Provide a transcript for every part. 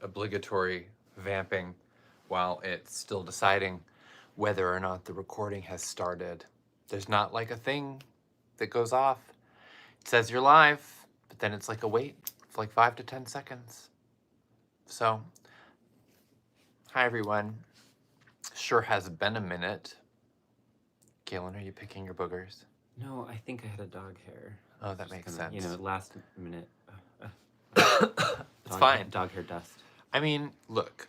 obligatory vamping while it's still deciding whether or not the recording has started. There's not like a thing that goes off. It says you're live, but then it's like a wait for like 5 to 10 seconds. So, hi everyone. Sure has been a minute. Galen, are you picking your boogers? No, I think I had a dog hair. Oh, that makes sense. You know, last minute. It's fine. Dog hair dust. I mean, look,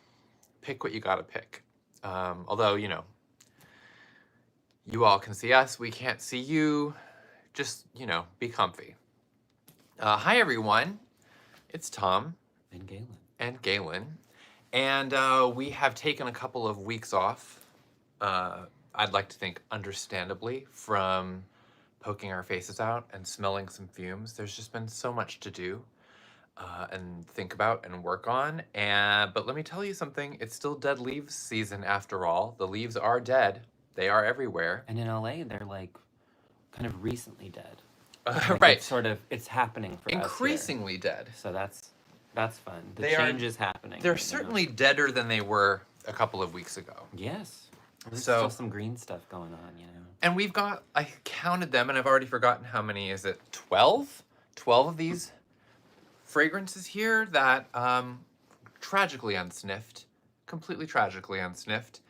pick what you gotta pick. Although, you know, you all can see us, we can't see you. Just, you know, be comfy. Hi, everyone. It's Tom. And Galen. And Galen. And we have taken a couple of weeks off, I'd like to think understandably, from poking our faces out and smelling some fumes. There's just been so much to do and think about and work on. But let me tell you something, it's still dead leaves season after all. The leaves are dead. They are everywhere. And in LA, they're like kind of recently dead. Right. It's sort of, it's happening for increasingly us here. Dead. So that's fun. The change is happening. They're certainly deader than they were a couple of weeks ago. Yes. There's So, still some green stuff going on, you know. and we've got, I counted them and I've already forgotten how many, is it 12? 12 of these fragrances here that tragically unsniffed, completely tragically unsniffed.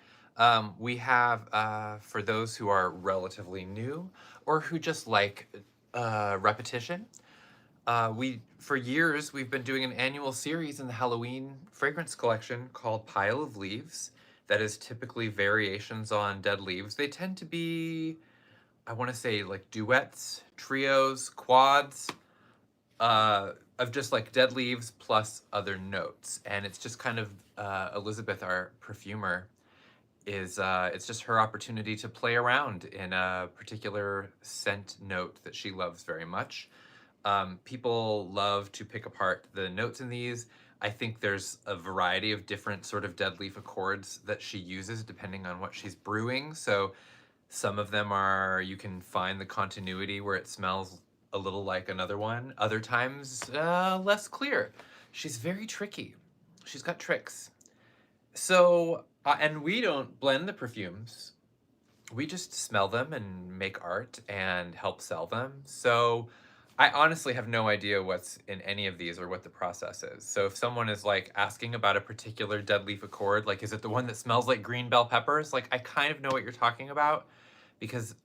We have, for those who are relatively new or who just like repetition, for years we've been doing an annual series in the Halloween fragrance collection called Pile of Leaves that is typically variations on dead leaves. They tend to be, I want to say, like duets, trios, quads, of just like dead leaves plus other notes. And it's just kind of Elizabeth, our perfumer, is it's just her opportunity to play around in a particular scent note that she loves very much. People love to pick apart the notes in these. I think there's a variety of different sort of dead leaf accords that she uses depending on what she's brewing. So some of them are, you can find the continuity where it smells a little like another one. Other times, less clear. She's very tricky. She's got tricks. So, and we don't blend the perfumes. We just smell them and make art and help sell them. So I honestly have no idea what's in any of these or what the process is. So if someone is like asking about a particular dead leaf accord, like is it the one that smells like green bell peppers? Like I kind of know what you're talking about because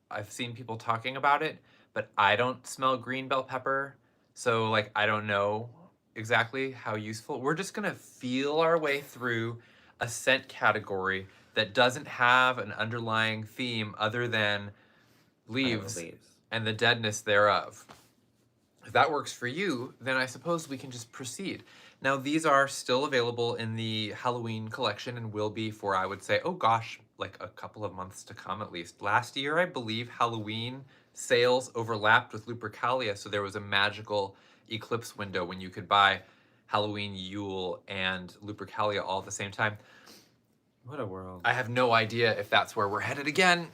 I've seen people talking about it, but I don't smell green bell pepper. So like I don't know exactly how useful. We're just gonna feel our way through a scent category that doesn't have an underlying theme other than leaves and the deadness thereof. If that works for you, then I suppose we can just proceed. Now, these are still available in the Halloween collection and will be for, I would say, oh gosh, like a couple of months to come at least. Last year, I believe Halloween sales overlapped with Lupercalia, so there was a magical eclipse window when you could buy Halloween, Yule, and Lupercalia all at the same time. What a world. I have no idea if that's where we're headed again.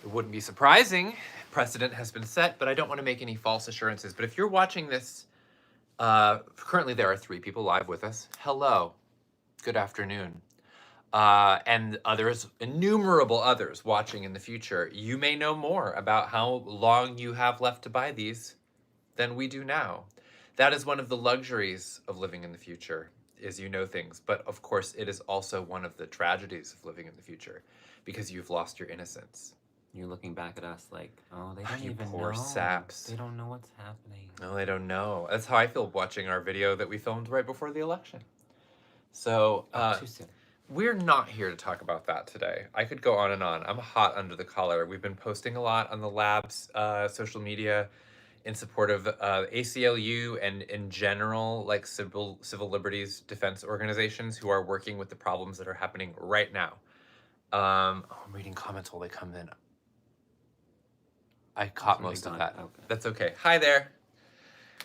It wouldn't be surprising. Precedent has been set, but I don't want to make any false assurances. But if you're watching this, currently there are 3 people live with us. Hello. Good afternoon. And others, innumerable others watching in the future. You may know more about how long you have left to buy these than we do now. That is one of the luxuries of living in the future, is you know things. But of course, it is also one of the tragedies of living in the future because you've lost your innocence. You're looking back at us like, oh, they don't even poor know. saps. They don't know what's happening. No, they don't know. That's how I feel watching our video that we filmed right before the election. So, too soon. We're not here to talk about that today. I could go on and on. I'm hot under the collar. We've been posting a lot on the lab's social media in support of ACLU and in general, like civil liberties defense organizations who are working with the problems that are happening right now. I'm reading comments while they come in. I caught most of that. Okay. That's okay. Hi there.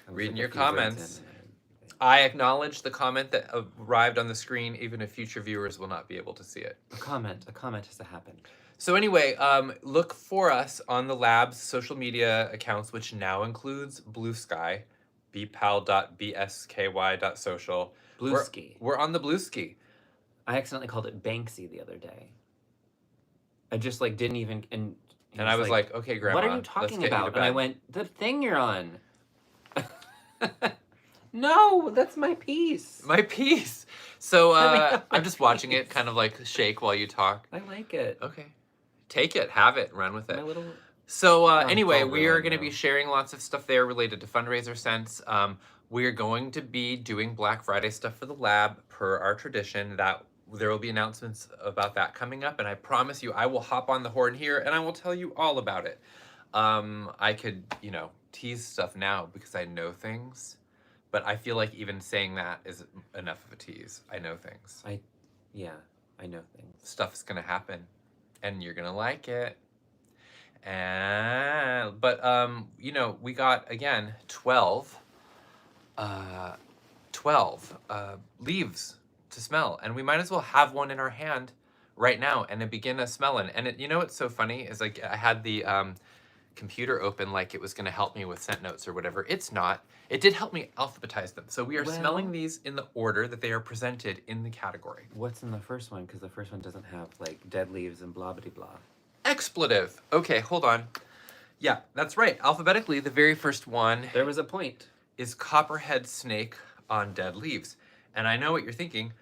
Reading your comments. I acknowledge the comment that arrived on the screen, even if future viewers will not be able to see it. A comment has to happen. So anyway, look for us on the lab's social media accounts, which now includes Blue Sky. bpal.bsky.social. Blueski. We're on the Blueski. I accidentally called it Banksy the other day. I just like didn't even And I was like, okay, Grandma, what are you let's talking get you to about? And I bed. went, the thing you're on. No, that's my piece. My piece. So my I'm just watching it piece. kind of like shake while you talk. I like it. Okay. Take it, have it, run with it. My little... So Oh, anyway, don't we are ruin going to now. be sharing lots of stuff there related to fundraiser scents. We're going to be doing Black Friday stuff for the lab per our tradition. That there will be announcements about that coming up, and I promise you I will hop on the horn here and I will tell you all about it. I could, you know, tease stuff now because I know things, but I feel like even saying that is enough of a tease. I know things. Yeah, I know things. Stuff's going to happen and you're going to like it. But you know, we got again 12 leaves to smell, and we might as well have one in our hand right now and then begin a smelling. And it, you know what's so funny is like I had the computer open like it was going to help me with scent notes or whatever. It's not. It did help me alphabetize them. So we are smelling these in the order that they are presented in the category. What's in the first one? Because the first one doesn't have like dead leaves and blah blah blah. Expletive. Okay, hold on. Yeah, that's right. Alphabetically, the very first one There was a point. is Copperhead Snake on Dead Leaves. And I know what you're thinking.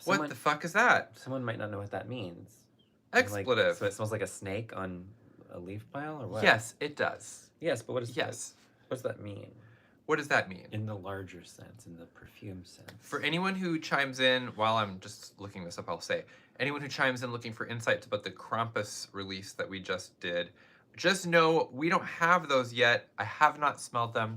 What the fuck is that? Someone might not know what that means. Expletive. Like, so it smells like a snake on a leaf pile or what? Yes, it does. Yes, but what does Yes. What does that mean? What does that mean? In the larger sense, in the perfume sense. For anyone who chimes in, while I'm just looking this up, I'll say, anyone who chimes in looking for insights about the Krampus release that we just did, just know we don't have those yet. I have not smelled them.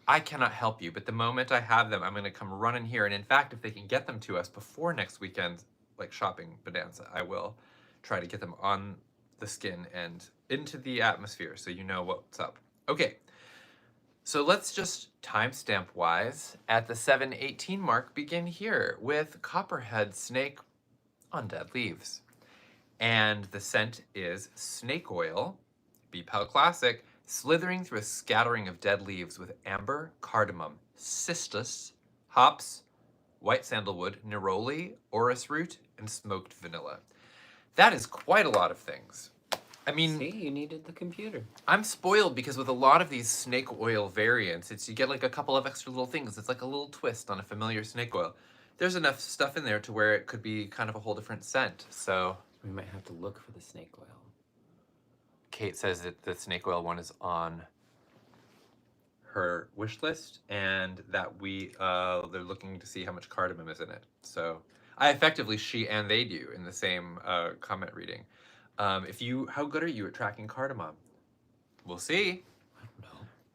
I cannot help you, but the moment I have them, I'm going to come running here. And in fact, if they can get them to us before next weekend, like shopping bonanza, I will try to get them on the skin and into the atmosphere so you know what's up. Okay, so let's just timestamp wise at the 7:18 mark begin here with Copperhead Snake on Dead Leaves. And the scent is snake oil, BPAL Classic, slithering through a scattering of dead leaves with amber, cardamom, cistus, hops, white sandalwood, neroli, orris root, and smoked vanilla. That is quite a lot of things. I mean, see, you needed the computer. I'm spoiled because with a lot of these snake oil variants, you get like a couple of extra little things. It's like a little twist on a familiar snake oil. There's enough stuff in there to where it could be kind of a whole different scent. So we might have to look for the snake oil. Kate says that the snake oil one is on her wish list, and that they're looking to see how much cardamom is in it. So I effectively she and they do in the same comment reading. How good are you at tracking cardamom? We'll see. I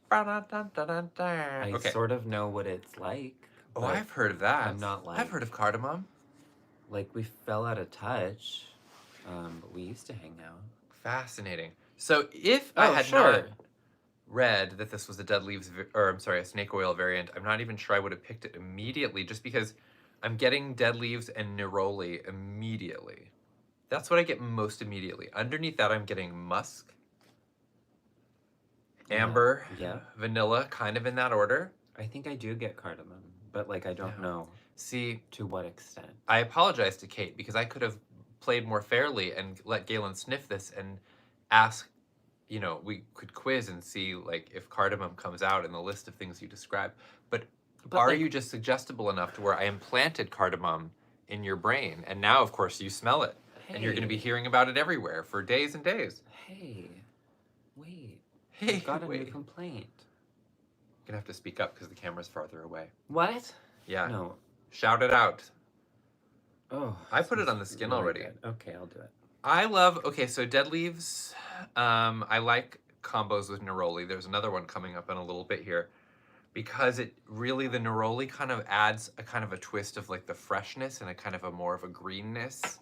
don't know. I sort of know what it's like. Oh, I've heard of that. I'm not like... I've heard of cardamom. Like, we fell out of touch, but we used to hang out. Fascinating. So if I had not read that this was a dead leaves, a snake oil variant, I'm not even sure I would have picked it immediately, just because I'm getting dead leaves and neroli immediately. That's what I get most immediately. Underneath that, I'm getting musk, amber, vanilla, kind of in that order. I think I do get cardamom, but like I don't know. See, to what extent? I apologize to Kate because I could have played more fairly and let Galen sniff this and ask, you know, we could quiz and see like if cardamom comes out in the list of things you describe. But are like, you just suggestible enough to where I implanted cardamom in your brain and now of course you smell it and you're going to be hearing about it everywhere for days and days. Hey, wait. Hey, I've got a new complaint. You're going to have to speak up because the camera's farther away. What? Yeah. No. Shout it out. Oh. I put it on the skin really already. Good. Okay, I'll do it. I love, okay, so dead leaves, I like combos with neroli. There's another one coming up in a little bit here because it really, the neroli kind of adds a kind of a twist of like the freshness and a kind of a more of a greenness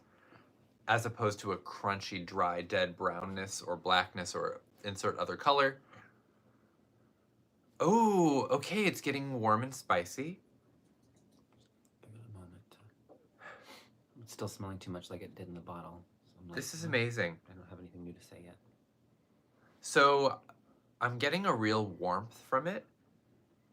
as opposed to a crunchy, dry, dead brownness or blackness or insert other color. Oh, okay, it's getting warm and spicy. Give it a moment. It's still smelling too much like it did in the bottle. So this is amazing. I don't have anything new to say yet. So I'm getting a real warmth from it.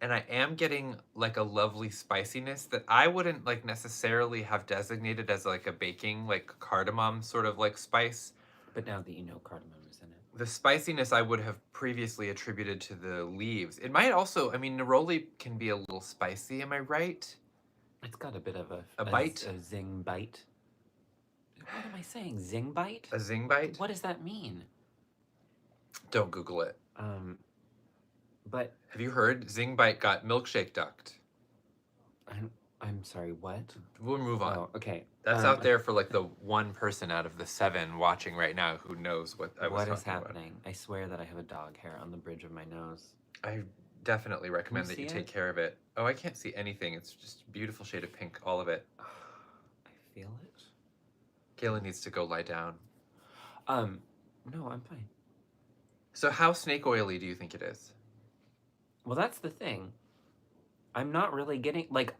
and I am getting like a lovely spiciness that I wouldn't like necessarily have designated as like a baking, like cardamom sort of like spice. But now that you know cardamom is in it. The spiciness I would have previously attributed to the leaves. It might also, I mean, neroli can be a little spicy, am I right? It's got a bit of A bite? a zing bite. What am I saying? Zing bite? A zing bite? What does that mean? Don't Google it. But Have you heard? Zing bite got milkshake ducked. I'm sorry, what? We'll move on. Oh, okay. That's out there for like the one person out of the 7 watching right now who knows what I was What is talking about. happening? I swear that I have a dog hair on the bridge of my nose. I definitely recommend that you see take it? care of it. Oh, I can't see anything. It's just a beautiful shade of pink, all of it. I feel it. Kayla needs to go lie down. No, I'm fine. So how snake oily do you think it is? Well, that's the thing. I'm not really getting like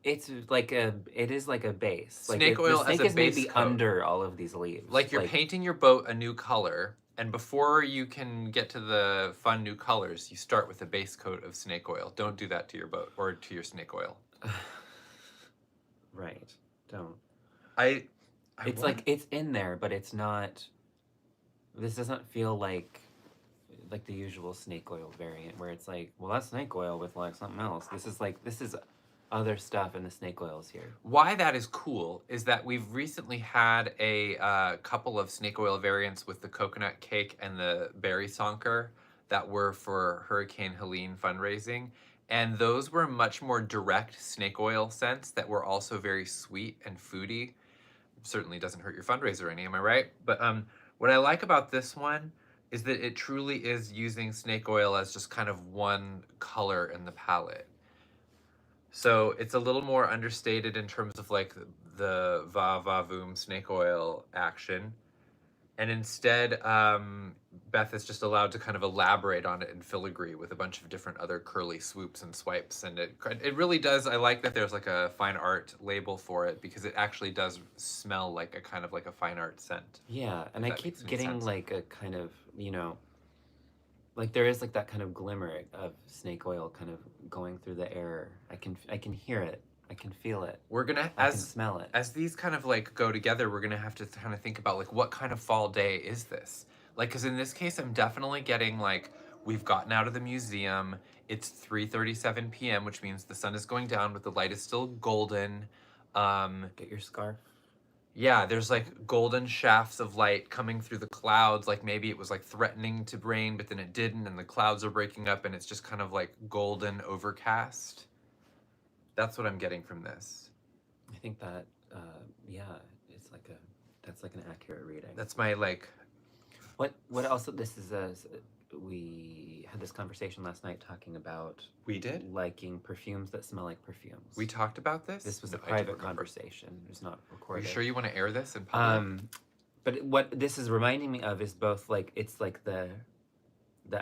it's like it is like a base. Snake like oil the as snake a is base maybe coat. under all of these leaves. Like you're painting your boat a new color, and before you can get to the fun new colors, you start with a base coat of snake oil. Don't do that to your boat or to your snake oil. Right. Don't. It's like it's in there, but it's not. This doesn't feel like the usual snake oil variant where it's like, well, that's snake oil with like something else. This is other stuff, and the snake oil is here. Why that is cool is that we've recently had a couple of snake oil variants with the coconut cake and the berry sonker that were for Hurricane Helene fundraising. And those were much more direct snake oil scents that were also very sweet and foody. Certainly doesn't hurt your fundraiser any, am I right? But what I like about this one is that it truly is using snake oil as just kind of one color in the palette. So it's a little more understated in terms of like the va-va-voom snake oil action. And instead, Beth is just allowed to kind of elaborate on it in filigree with a bunch of different other curly swoops and swipes. And it really does, I like that there's like a fine art label for it because it actually does smell like a kind of like a fine art scent. Yeah, and I that keep makes any getting sense. like a kind of, like there is like that kind of glimmer of snake oil kind of going through the air. I can hear it. I can feel it. We're gonna, I can smell it. as these kind of like go together, we're gonna have to kind of think about like what kind of fall day is this? Like, cause in this case, I'm definitely getting like, we've gotten out of the museum. It's 3:37 p.m., which means the sun is going down, but the light is still golden. Get your scarf. Yeah, there's like golden shafts of light coming through the clouds. Like maybe it was like threatening to rain, but then it didn't, and the clouds are breaking up, and it's just kind of like golden overcast. That's what I'm getting from this. I think that, yeah, it's like that's like an accurate reading. That's my like. What else? This is we had this conversation last night talking about We did? liking perfumes that smell like perfumes. We talked about this? This was No, a I don't private remember. conversation. It was not Are recorded. you sure you want to air this in public? But what this is reminding me of is both like it's like the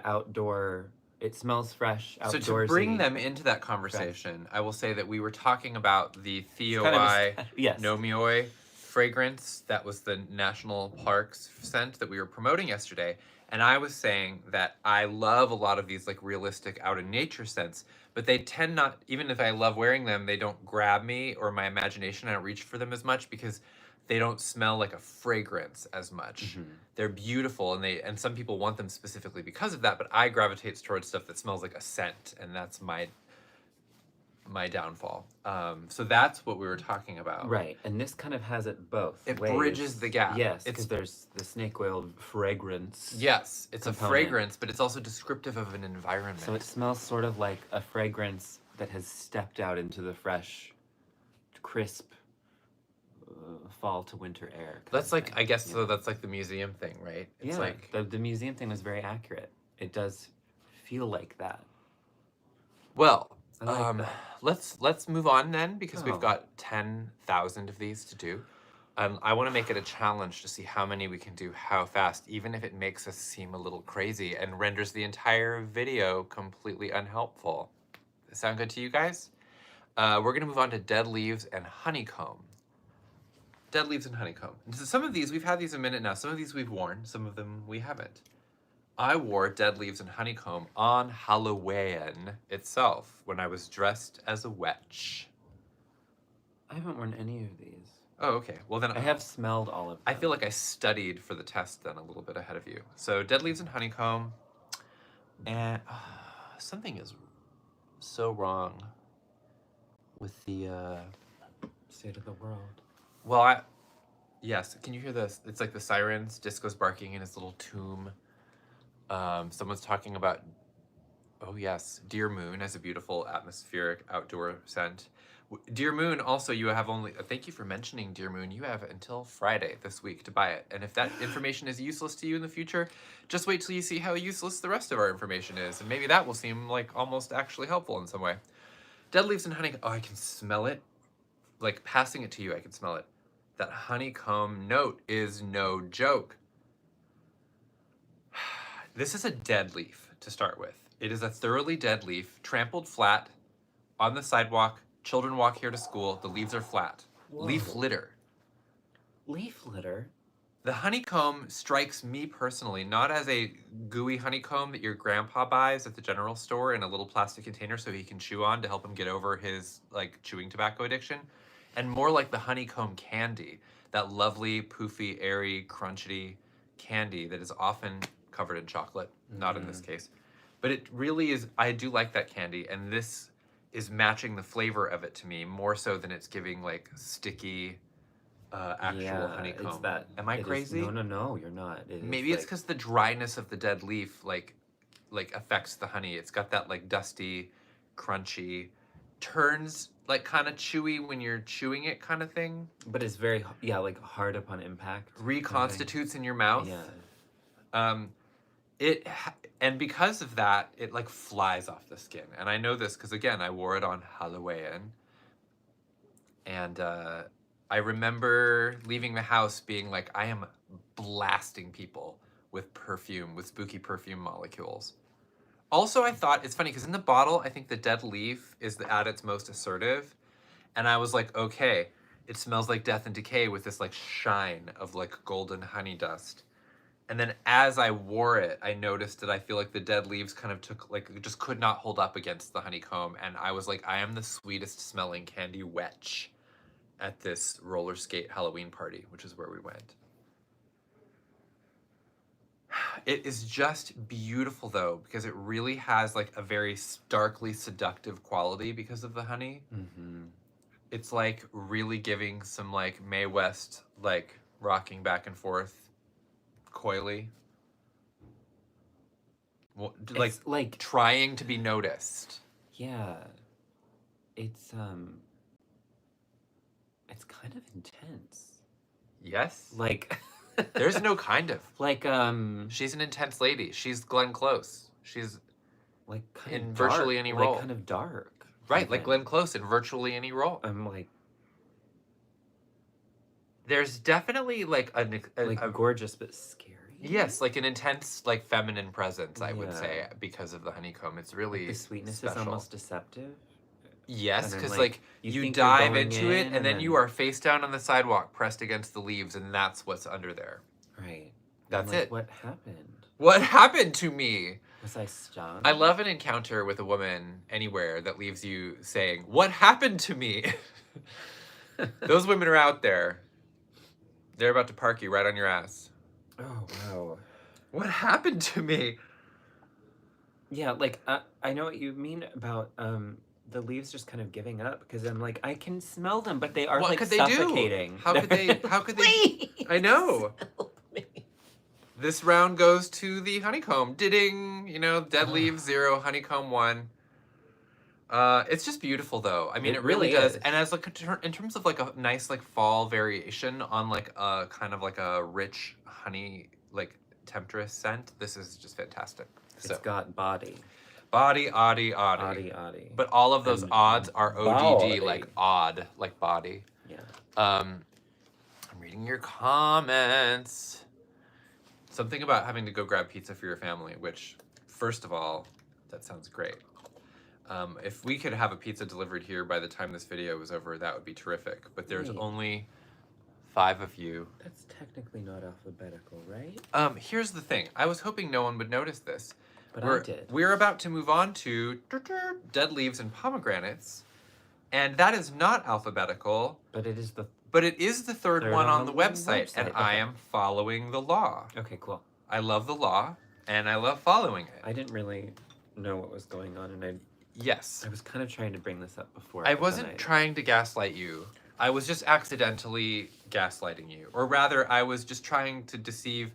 outdoor. It smells fresh, outdoorsy. So to bring them into that conversation, I will say that we were talking about the It's kind of Theoi yes. Nomioi fragrance. That was the National Parks scent that we were promoting yesterday. And I was saying that I love a lot of these like realistic out in nature scents, but they tend not, even if I love wearing them, they don't grab me or my imagination. I don't reach for them as much because they don't smell like a fragrance as much. They're beautiful, and some people want them specifically because of that, but I gravitate towards stuff that smells like a scent, and that's my downfall. So that's what we were talking about. Right, and this kind of has it both It ways. bridges the gap. Yes, It's- because there's the snake oil fragrance. Yes, it's component. a fragrance, but it's also descriptive of an environment. So it smells sort of like a fragrance that has stepped out into the fresh, crisp fall to winter air. That's like, I guess, yeah. so that's like the museum thing, right? It's Yeah, like, the museum thing was very accurate. It does feel like that. well, I like that. let's move on then because Oh. we've got 10,000 of these to do. I want to make it a challenge to see how many we can do, how fast, even if it makes us seem a little crazy and renders the entire video completely unhelpful. Sound good to you guys? We're gonna move on to dead leaves and honeycomb. Dead leaves and honeycomb. So some of these, we've had these a minute now. Some of these we've worn, some of them we haven't. I wore Dead Leaves and Honeycomb on Halloween itself when I was dressed as a witch. I haven't worn any of these. Oh, okay. Well, then I have smelled all of them. I feel like I studied for the test then a little bit ahead of you. So Dead Leaves and Honeycomb, and something is so wrong with the. State of the world. Well, yes. Can you hear this? It's like the sirens. Disco's barking in his little tomb. Someone's talking about. Oh yes, Dear Moon as a beautiful atmospheric outdoor scent. Dear Moon, also, you have only, thank you for mentioning Dear Moon, you have until Friday this week to buy it. And if that information is useless to you in the future, just wait till you see how useless the rest of our information is. And maybe that will seem like almost actually helpful in some way. Dead Leaves and Honey, oh, I can smell it. Like passing it to you, I can smell it. That honeycomb note is no joke. This is a dead leaf to start with. It is a thoroughly dead leaf, trampled flat on the sidewalk. Children walk here to school. The leaves are flat. Whoa. Leaf litter. Leaf litter? The honeycomb strikes me personally not as a gooey honeycomb that your grandpa buys at the general store in a little plastic container so he can chew on to help him get over his like chewing tobacco addiction, and more like the honeycomb candy, that lovely, poofy, airy, crunchy candy that is often covered in chocolate. Not in this case. But it really is, I do like that candy, and this is matching the flavor of it to me more so than it's giving like sticky actual honeycomb. It's that, Am I crazy? No, you're not. Maybe it's because the dryness of the dead leaf like affects the honey. It's got that like dusty, crunchy, turns like kind of chewy when you're chewing it kind of thing. But it's very, like hard upon impact. Reconstitutes in your mouth. Yeah. And because of that, it like flies off the skin. And I know this because again, I wore it on Halloween. And I remember leaving the house being like, I am blasting people with perfume, with spooky perfume molecules. Also, I thought, it's funny because in the bottle, I think the dead leaf is at its most assertive. And I was like, okay, it smells like death and decay with this like shine of like golden honey dust. And then as I wore it, I noticed that I feel like the dead leaves kind of took, like, just could not hold up against the honeycomb. And I was like, I am the sweetest smelling candy witch at this roller skate Halloween party, which is where we went. It is just beautiful though, because it really has like a very starkly seductive quality because of the honey. Mm-hmm. It's like really giving some like Mae West, like rocking back and forth. Coily. Well, like trying to be noticed. Yeah. It's kind of intense. Yes? Like there's no kind of. Like she's an intense lady. She's Glenn Close. She's like kind in of virtually any role. Like kind of dark. Right, like Glenn Close in virtually any role. I'm like there's definitely like a gorgeous but scary. Yes, like an intense, like feminine presence, I would say, because of the honeycomb. It's really like the sweetness special. Is almost deceptive. Yes, because like you dive into it, and then you are face down on the sidewalk, pressed against the leaves, and that's what's under there. Right. That's it. What happened? What happened to me? Was I stung? I love an encounter with a woman anywhere that leaves you saying, "What happened to me?" Those women are out there. They're about to park you right on your ass. Oh, wow. What happened to me? Yeah, like, I know what you mean about the leaves just kind of giving up, because I'm like, I can smell them, but they are what like could they suffocating. Do? How could they? Please, I know. help me. This round goes to the honeycomb. Ding! You know, dead leaves 0, honeycomb 1. It's just beautiful though. I mean, it really does. Is. And as like in terms of like a nice like fall variation on like a kind of like a rich honey like temptress scent, this is just fantastic. It's got body. Body. But all of those odds are ODD, like odd, like body. Yeah. I'm reading your comments. Something about having to go grab pizza for your family, which, first of all, that sounds great. If we could have a pizza delivered here by the time this video was over, that would be terrific. But there's only 5 of you. That's technically not alphabetical, right? Here's the thing. I was hoping no one would notice this. But I did. We're about to move on to dead leaves and pomegranates, and that is not alphabetical. But it is the third one on the website, and okay. I am following the law. Okay, cool. I love the law, and I love following it. I didn't really know what was going on, and Yes. I was kind of trying to bring this up before. I wasn't trying to gaslight you. I was just accidentally gaslighting you. Or rather, I was just trying to deceive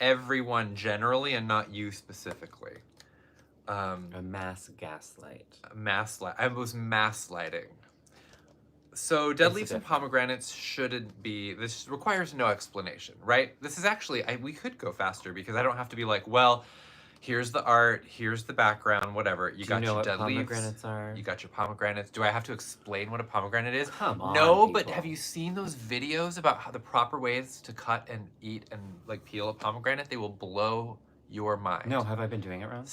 everyone generally and not you specifically. A mass gaslight. I was mass lighting. So dead leaves and pomegranates shouldn't be, this requires no explanation, right? This is actually, we could go faster because I don't have to be like, well, here's the art, here's the background, whatever. You got your dead leaves. Pomegranates are? You got your pomegranates. Do I have to explain what a pomegranate is? Come on, no, people. but have you seen those videos about how the proper ways to cut and eat and like peel a pomegranate? They will blow your mind. No, have I been doing it wrong?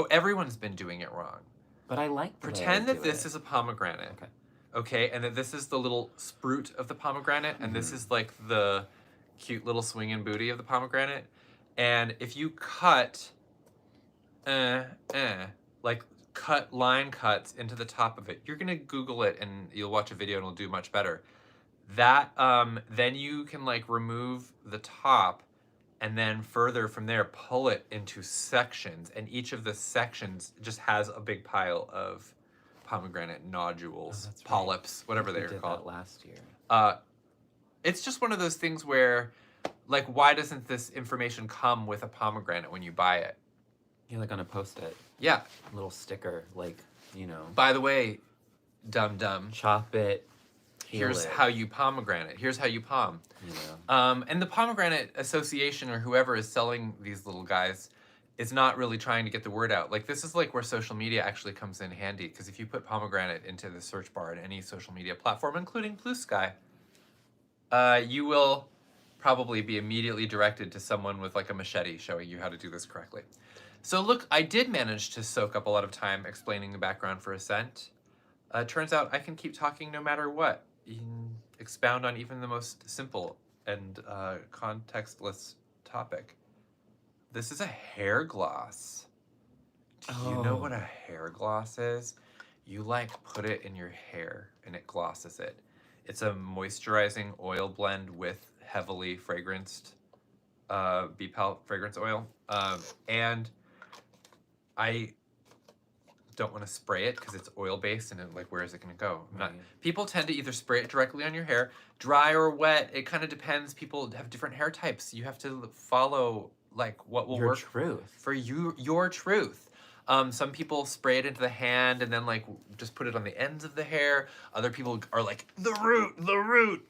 Everyone's been doing it wrong. But I like the Pretend way I that do this it. is a pomegranate. Okay. Okay, and that this is the little sprout of the pomegranate, and this is like the cute little swinging booty of the pomegranate. And if you cut, like cut line cuts into the top of it, you're gonna Google it and you'll watch a video and it'll do much better. That, then you can like remove the top and then further from there, pull it into sections. And each of the sections just has a big pile of pomegranate nodules, polyps, whatever they're called. That last year. It's just one of those things where, like, why doesn't this information come with a pomegranate when you buy it? Yeah, like on a Post-it. Yeah. A little sticker, like, you know. By the way, dum-dum. Chop it. Here's how you pomegranate. Here's how you palm. You know. And the Pomegranate Association or whoever is selling these little guys is not really trying to get the word out. Like, this is like where social media actually comes in handy, because if you put pomegranate into the search bar in any social media platform, including Blue Sky, you will probably be immediately directed to someone with like a machete showing you how to do this correctly. So look, I did manage to soak up a lot of time explaining the background for a scent. Turns out I can keep talking no matter what. You can expound on even the most simple and contextless topic. This is a hair gloss. Do you know what a hair gloss is? You like put it in your hair and it glosses it. It's a moisturizing oil blend with heavily fragranced Bepal fragrance oil. And I don't want to spray it because it's oil based and like, where is it going to go? People tend to either spray it directly on your hair, dry or wet. It kind of depends. People have different hair types. You have to follow like what will work for you, your truth. Some people spray it into the hand and then like just put it on the ends of the hair. Other people are like, the root.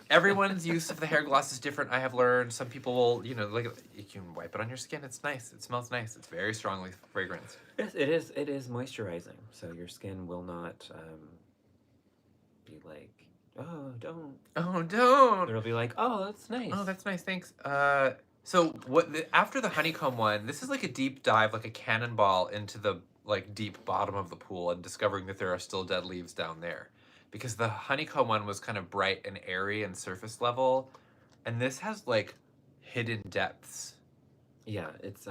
Everyone's use of the hair gloss is different, I have learned. Some people will, you know, like, you can wipe it on your skin. It's nice. It smells nice. It's very strongly fragranced. Yes, it is. It is moisturizing, so your skin will not be like, oh, don't. Oh, don't. It'll be like, oh, that's nice. Oh, that's nice. Thanks. So after the honeycomb one, this is like a deep dive, like a cannonball into the like deep bottom of the pool and discovering that there are still dead leaves down there. Because the honeycomb one was kind of bright and airy and surface level, and this has like hidden depths. Yeah, it's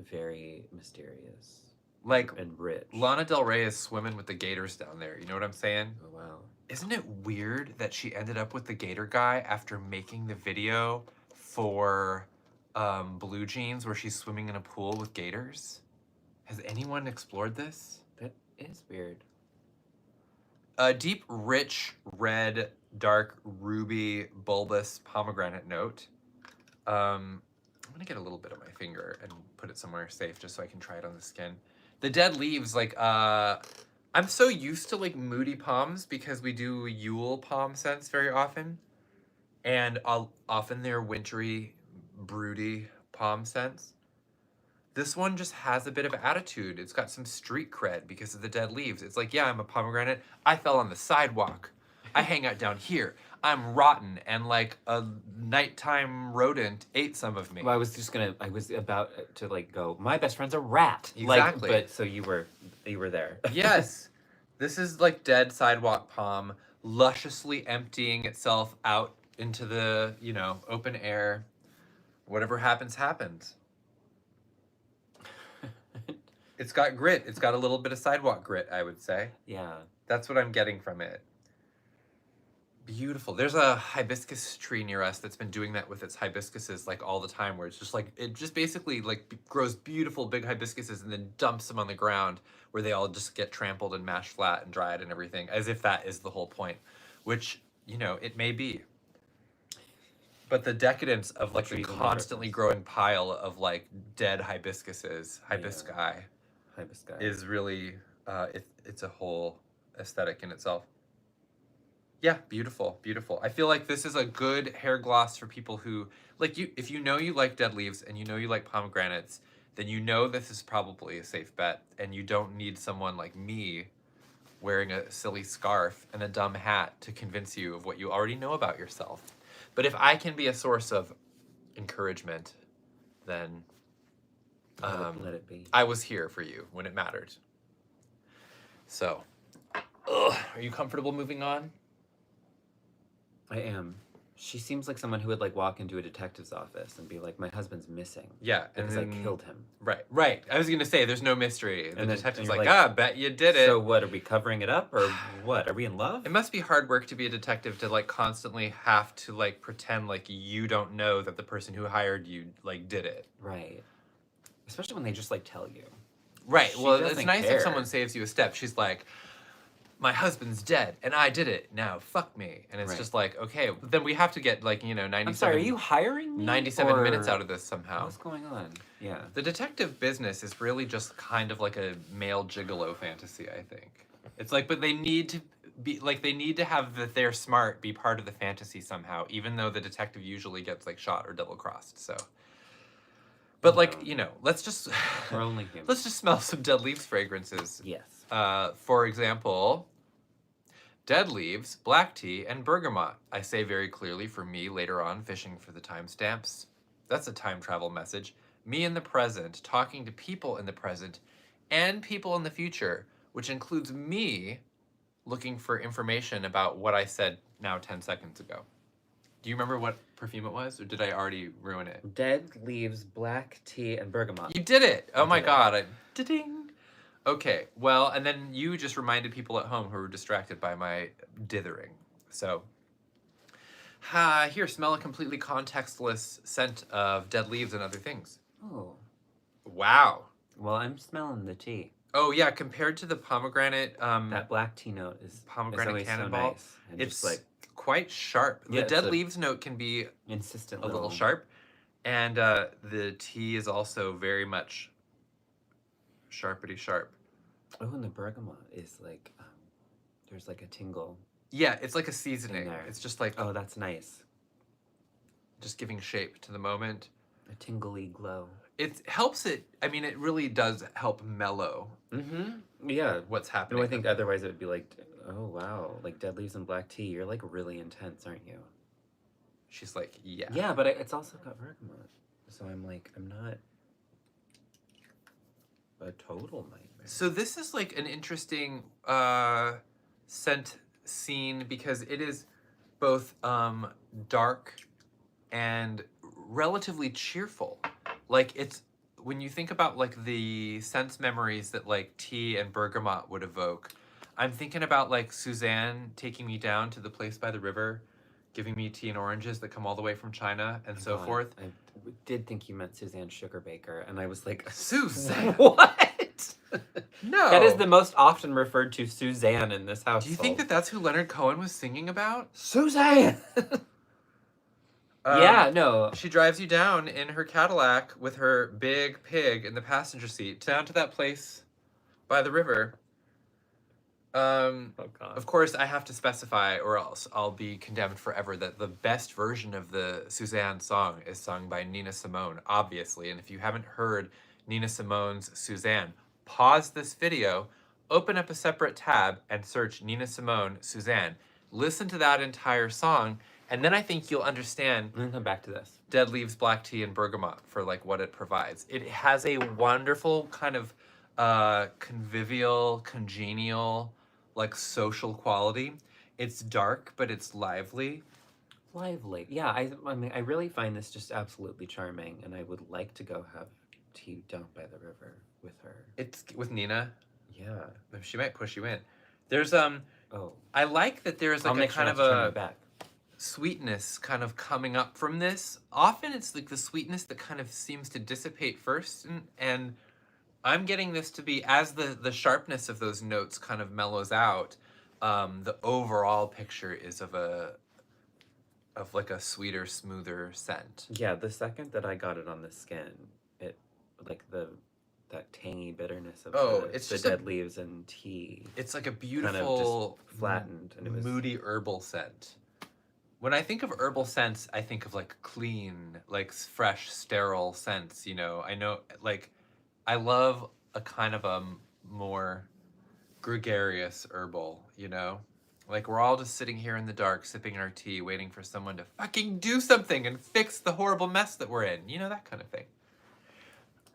very mysterious. Like, and rich. Lana Del Rey is swimming with the gators down there. You know what I'm saying? Oh, wow. Isn't it weird that she ended up with the gator guy after making the video for Blue Jeans where she's swimming in a pool with gators? Has anyone explored this? That is weird. A deep, rich, red, dark, ruby, bulbous pomegranate note. I'm gonna get a little bit of my finger and put it somewhere safe just so I can try it on the skin. The dead leaves, like, I'm so used to like moody palms because we do Yule palm scents very often. And often they're wintry, broody palm scents. This one just has a bit of attitude. It's got some street cred because of the dead leaves. It's like, yeah, I'm a pomegranate. I fell on the sidewalk. I hang out down here. I'm rotten, and like a nighttime rodent ate some of me. Well, I was about to like go, my best friend's a rat. Exactly. Like, but so you were there. Yes. This is like dead sidewalk palm. lusciously emptying itself out into the, you know, open air. Whatever happens, happens. It's got grit. It's got a little bit of sidewalk grit, I would say. Yeah. That's what I'm getting from it. Beautiful. There's a hibiscus tree near us that's been doing that with its hibiscuses like all the time, where it's just like, it just basically like grows beautiful big hibiscuses and then dumps them on the ground where they all just get trampled and mashed flat and dried and everything, as if that is the whole point, which, you know, it may be. But the decadence of like the constantly growing pile of like dead hibiscuses, hibisci, is really, it's a whole aesthetic in itself. Yeah, beautiful, beautiful. I feel like this is a good hair gloss for people who, like, you. If you know you like dead leaves and you know you like pomegranates, then you know this is probably a safe bet, and you don't need someone like me wearing a silly scarf and a dumb hat to convince you of what you already know about yourself. But if I can be a source of encouragement, then let it be. I was here for you when it mattered. So, are you comfortable moving on? I am. She seems like someone who would like walk into a detective's office and be like, "My husband's missing." Yeah, because I killed him. Right, right. I was gonna say there's no mystery. The detective's you're like, bet you did it. So what? Are we covering it up, or what? Are we in love? It must be hard work to be a detective, to like constantly have to like pretend like you don't know that the person who hired you like did it. Right. Especially when they just like tell you. Right. She Well, it's doesn't nice care. if someone saves you a step. She's like, my husband's dead and I did it. Now fuck me. And it's Right. just like, okay, then we have to get like, you know, 97 I'm sorry, are you hiring me? 97 minutes or out of this somehow. What's going on? Yeah. The detective business is really just kind of like a male gigolo fantasy, I think. It's like, but they need to be like, they need to have that they're smart be part of the fantasy somehow, even though the detective usually gets like shot or double crossed. So, but like, you know, let's just We're only human. let's just smell some dead leaves fragrances. Yes. For example, dead leaves, black tea, and bergamot. I say very clearly for me later on, fishing for the timestamps. That's a time travel message. Me in the present, talking to people in the present, and people in the future, which includes me looking for information about what I said now 10 seconds ago. Do you remember what perfume it was, or did I already ruin it? Dead leaves, black tea, and bergamot. You did it! Oh my did it. god, ding! Okay, well, and then you just reminded people at home who were distracted by my dithering. So, here, smell a completely contextless scent of dead leaves and other things. Oh. Wow. Well, I'm smelling the tea. Oh yeah, compared to the pomegranate, That black tea note is pomegranate always cannonball, so nice. And it's just like quite sharp. Yeah, The dead it's a- leaves note can be insistent a little sharp, and the tea is also very much sharpity sharp. Oh, and the bergamot is like, there's like a tingle. Yeah, it's like a seasoning. there. It's just like, Oh, that's nice. just giving shape to the moment. A tingly glow. It helps it, I mean, it really does help mellow Mm-hmm. Yeah. what's happening. No, I think otherwise it would be like, oh wow, like dead leaves and black tea. You're like really intense, aren't you? She's like, yeah. Yeah, but it's also got bergamot. So I'm like, I'm not a total nightmare. So this is like an interesting scent scene because it is both dark and relatively cheerful. Like it's, when you think about like the sense memories that like tea and bergamot would evoke, I'm thinking about like Suzanne taking me down to the place by the river, giving me tea and oranges that come all the way from China and so forth. I did think you meant Suzanne Sugarbaker, and I was like, Suzanne? What? No. That is the most often referred to Suzanne in this house. Do you think that that's who Leonard Cohen was singing about? Suzanne? Yeah, no. She drives you down in her Cadillac with her big pig in the passenger seat down to that place by the river. Oh, God. Of course, I have to specify, or else I'll be condemned forever, that the best version of the Suzanne song is sung by Nina Simone, obviously. And if you haven't heard Nina Simone's Suzanne, pause this video, open up a separate tab, and search Nina Simone Suzanne. Listen to that entire song, and then I think you'll understand I'm gonna come back to this. dead leaves, black tea, and bergamot for like what it provides. It has a wonderful kind of convivial, congenial, like social quality. It's dark, but it's lively. Lively. Yeah, I mean, I really find this just absolutely charming, and I would like to go have tea down by the river with her. It's with Nina. Yeah. She might push you in. There's Oh. I like that there's like I'll a make sure kind not of to turn my a back. sweetness kind of coming up from this. Often it's like the sweetness that kind of seems to dissipate first, and I'm getting this to be, as the sharpness of those notes kind of mellows out, the overall picture is of like a sweeter, smoother scent. Yeah, the second that I got it on the skin, it like that tangy bitterness of It's the just dead leaves and tea. It's like a Kind beautiful, of just flattened, and it was moody herbal scent. When I think of herbal scents, I think of like clean, like fresh, sterile scents. You know, I know, like, I love a kind of a more gregarious herbal. You know, like we're all just sitting here in the dark, sipping our tea, waiting for someone to fucking do something and fix the horrible mess that we're in. You know, that kind of thing.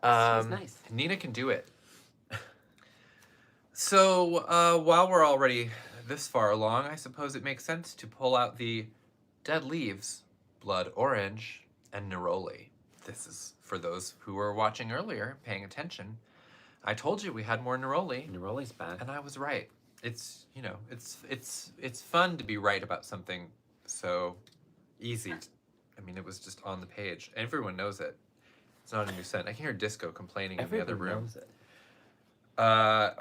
smells nice. Nina can do it. So while we're already this far along, I suppose it makes sense to pull out the Dead Leaves, Blood Orange, and Neroli. This is for those who were watching earlier, paying attention. I told you we had more Neroli, Neroli's back. and I was right. It's, you know, it's fun to be right about something so easy. I mean, it was just on the page. Everyone knows it. It's not a new scent. I can hear Disco complaining in the other room. Knows it.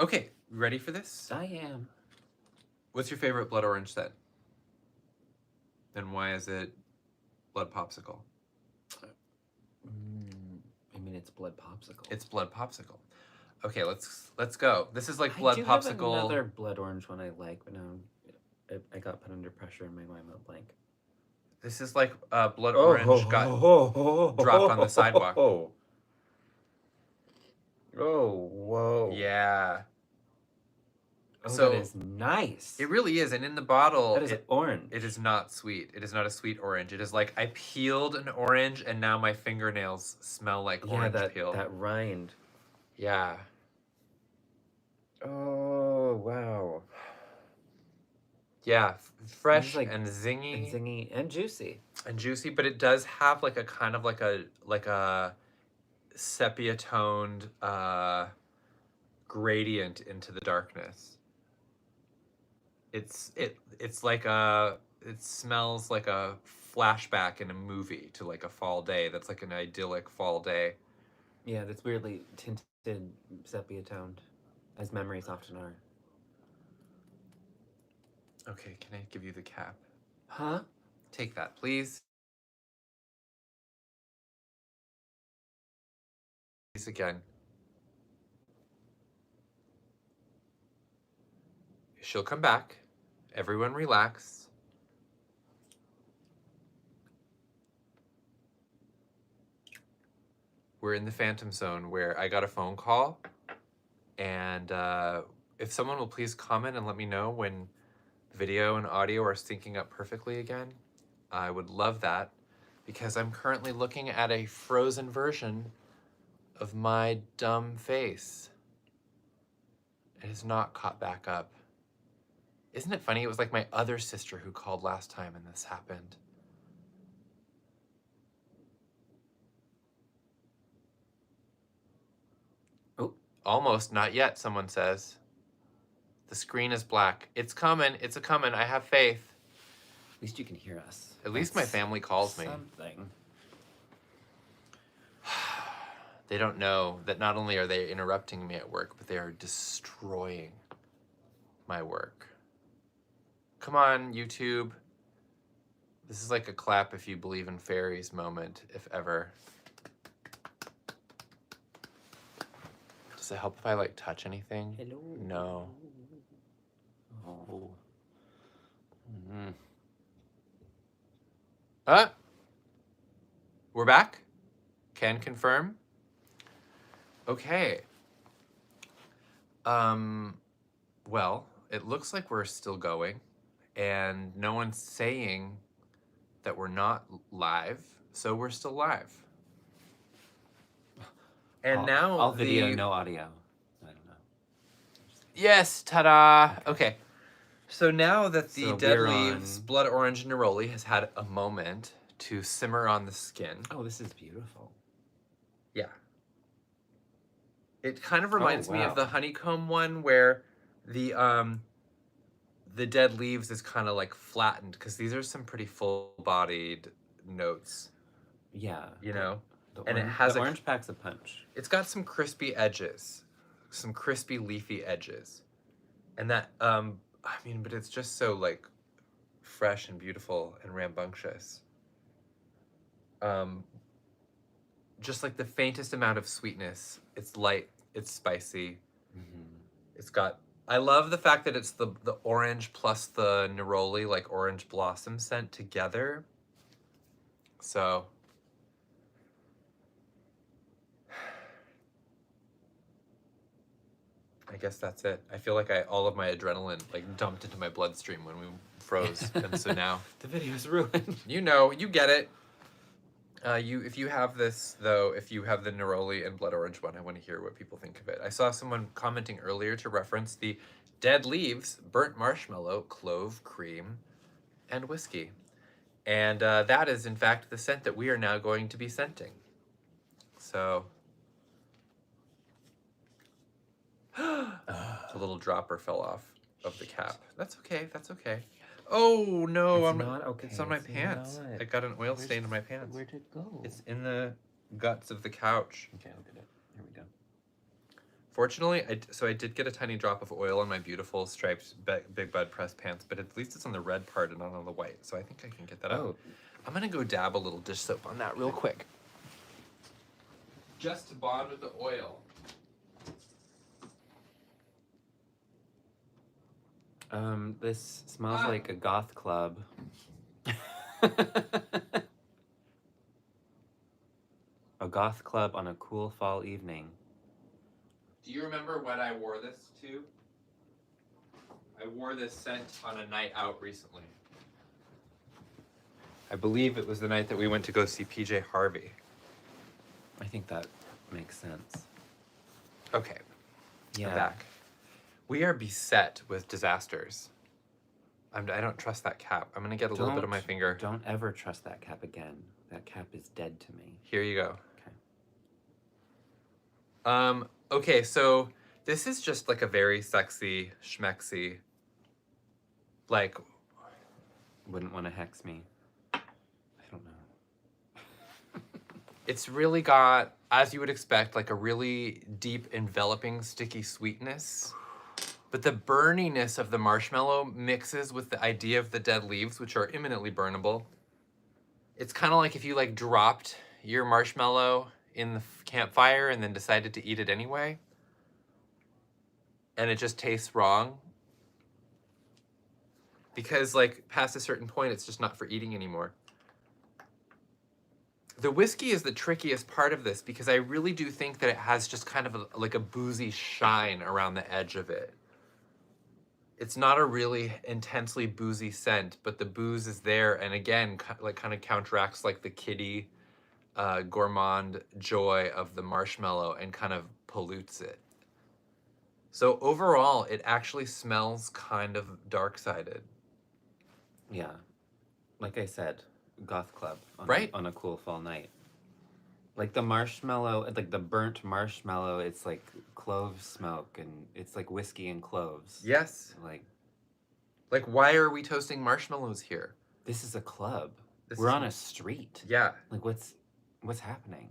Okay, ready for this? I am. What's your favorite blood orange scent? And why is it blood popsicle? I mean, it's blood popsicle. It's blood popsicle. Okay, let's go. This is like I blood do popsicle. have another blood orange one I like, but now I got put under pressure and my mind went blank. This is like blood orange got dropped on the sidewalk. Oh, whoa. Yeah. Oh, So- that is nice. It really is, and in the bottle, That is orange. it is not sweet. It is not a sweet orange. It is like I peeled an orange, and now my fingernails smell like orange peel. that rind. Yeah. Oh, wow. Yeah, fresh like- and zingy And zingy and juicy. and juicy, but it does have like a kind of like a sepia toned gradient into the darkness. It's like it smells like a flashback in a movie to like a fall day. That's like an idyllic fall day. Yeah, that's weirdly tinted sepia toned, as memories often are. Okay, can I give you the cap? Huh? Take that, please. Please again. She'll come back. Everyone relax. We're in the phantom zone where I got a phone call, and if someone will please comment and let me know when video and audio are syncing up perfectly again, I would love that, because I'm currently looking at a frozen version of my dumb face. It has not caught back up. Isn't it funny? It was like my other sister who called last time and this happened. Oh. Almost, not yet, someone says. The screen is black. It's coming. It's a-coming. I have faith. At least you can hear us. At least my That's family calls me. something. They don't know that not only are they interrupting me at work, but they are destroying my work. Come on, YouTube. This is like a clap if you believe in fairies moment, if ever. Does it help if I like touch anything? Hello. No. Oh. Mm-hmm. We're back. Can confirm. Okay. Well, it looks like we're still going, and no one's saying that we're not live, so we're still live. And now all video, the- no audio. I don't know. Yes, ta-da. Okay. So now that the So Dead we're Leaves on- Blood Orange Neroli has had a moment to simmer on the skin. Oh, this is beautiful. Yeah. It kind of reminds me of wow. the honeycomb one where the Dead Leaves is kind of like flattened because these are some pretty full-bodied notes, Yeah. you know? The And it orange, has the a- orange packs a punch. It's got some crispy edges, some crispy leafy edges. And that I mean, but it's just so like fresh and beautiful and rambunctious. Just like the faintest amount of sweetness. It's light, it's spicy. It's got, I love the fact that it's the orange plus the neroli, like orange blossom scent together. So I guess that's it. I feel like all of my adrenaline like dumped into my bloodstream when we froze. And so now The video's ruined. you know, you get it. If you have this though, if you have the neroli and blood orange one, I want to hear what people think of it. I saw someone commenting earlier to reference the Dead Leaves, burnt marshmallow, clove, cream, and whiskey, and that is in fact the scent that we are now going to be scenting. So, a little dropper fell off of the cap. That's okay. That's okay. Oh no, It's I'm not okay. It's on my It's pants. not. I got an oil stain on my pants. Where'd it go? It's in the guts of the couch. Okay, look at it. Here we go. Fortunately, I did get a tiny drop of oil on my beautiful striped Big Bud pressed pants, but at least it's on the red part and not on the white, so I think I can get that out. Oh, I'm gonna go dab a little dish soap on that real quick. Just to bond with the oil. this smells like a goth club. A goth club on a cool fall evening. Do you remember what I wore this to? I wore this scent on a night out recently. I believe it was the night that we went to go see PJ Harvey. I think that makes sense. Okay, Yeah. I'm back. We are beset with disasters. I don't trust that cap. I'm gonna get a little bit on my finger. Don't ever trust that cap again. That cap is dead to me. Here you go. Okay. Okay, so this is just like a very sexy, schmexy, like, Wouldn't want to hex me. I don't know. it's really got, as you would expect, like a really deep, enveloping, sticky sweetness. But the burniness of the marshmallow mixes with the idea of the dead leaves, which are imminently burnable. It's kind of like if you like dropped your marshmallow in the campfire and then decided to eat it anyway. And it just tastes wrong. Because like past a certain point, it's just not for eating anymore. The whiskey is the trickiest part of this because I really do think that it has just kind of like a boozy shine around the edge of it. It's not a really intensely boozy scent, but the booze is there, and again, like kind of counteracts like the kiddie, gourmand joy of the marshmallow and kind of pollutes it. So overall, it actually smells kind of dark-sided. Yeah. Like I said, goth club on, Right? on a cool fall night. Like the marshmallow, like the burnt marshmallow, it's like clove smoke and it's like whiskey and cloves. Yes. Like why are we toasting marshmallows here? This is a club. This We're is- on a street. Yeah. Like what's happening?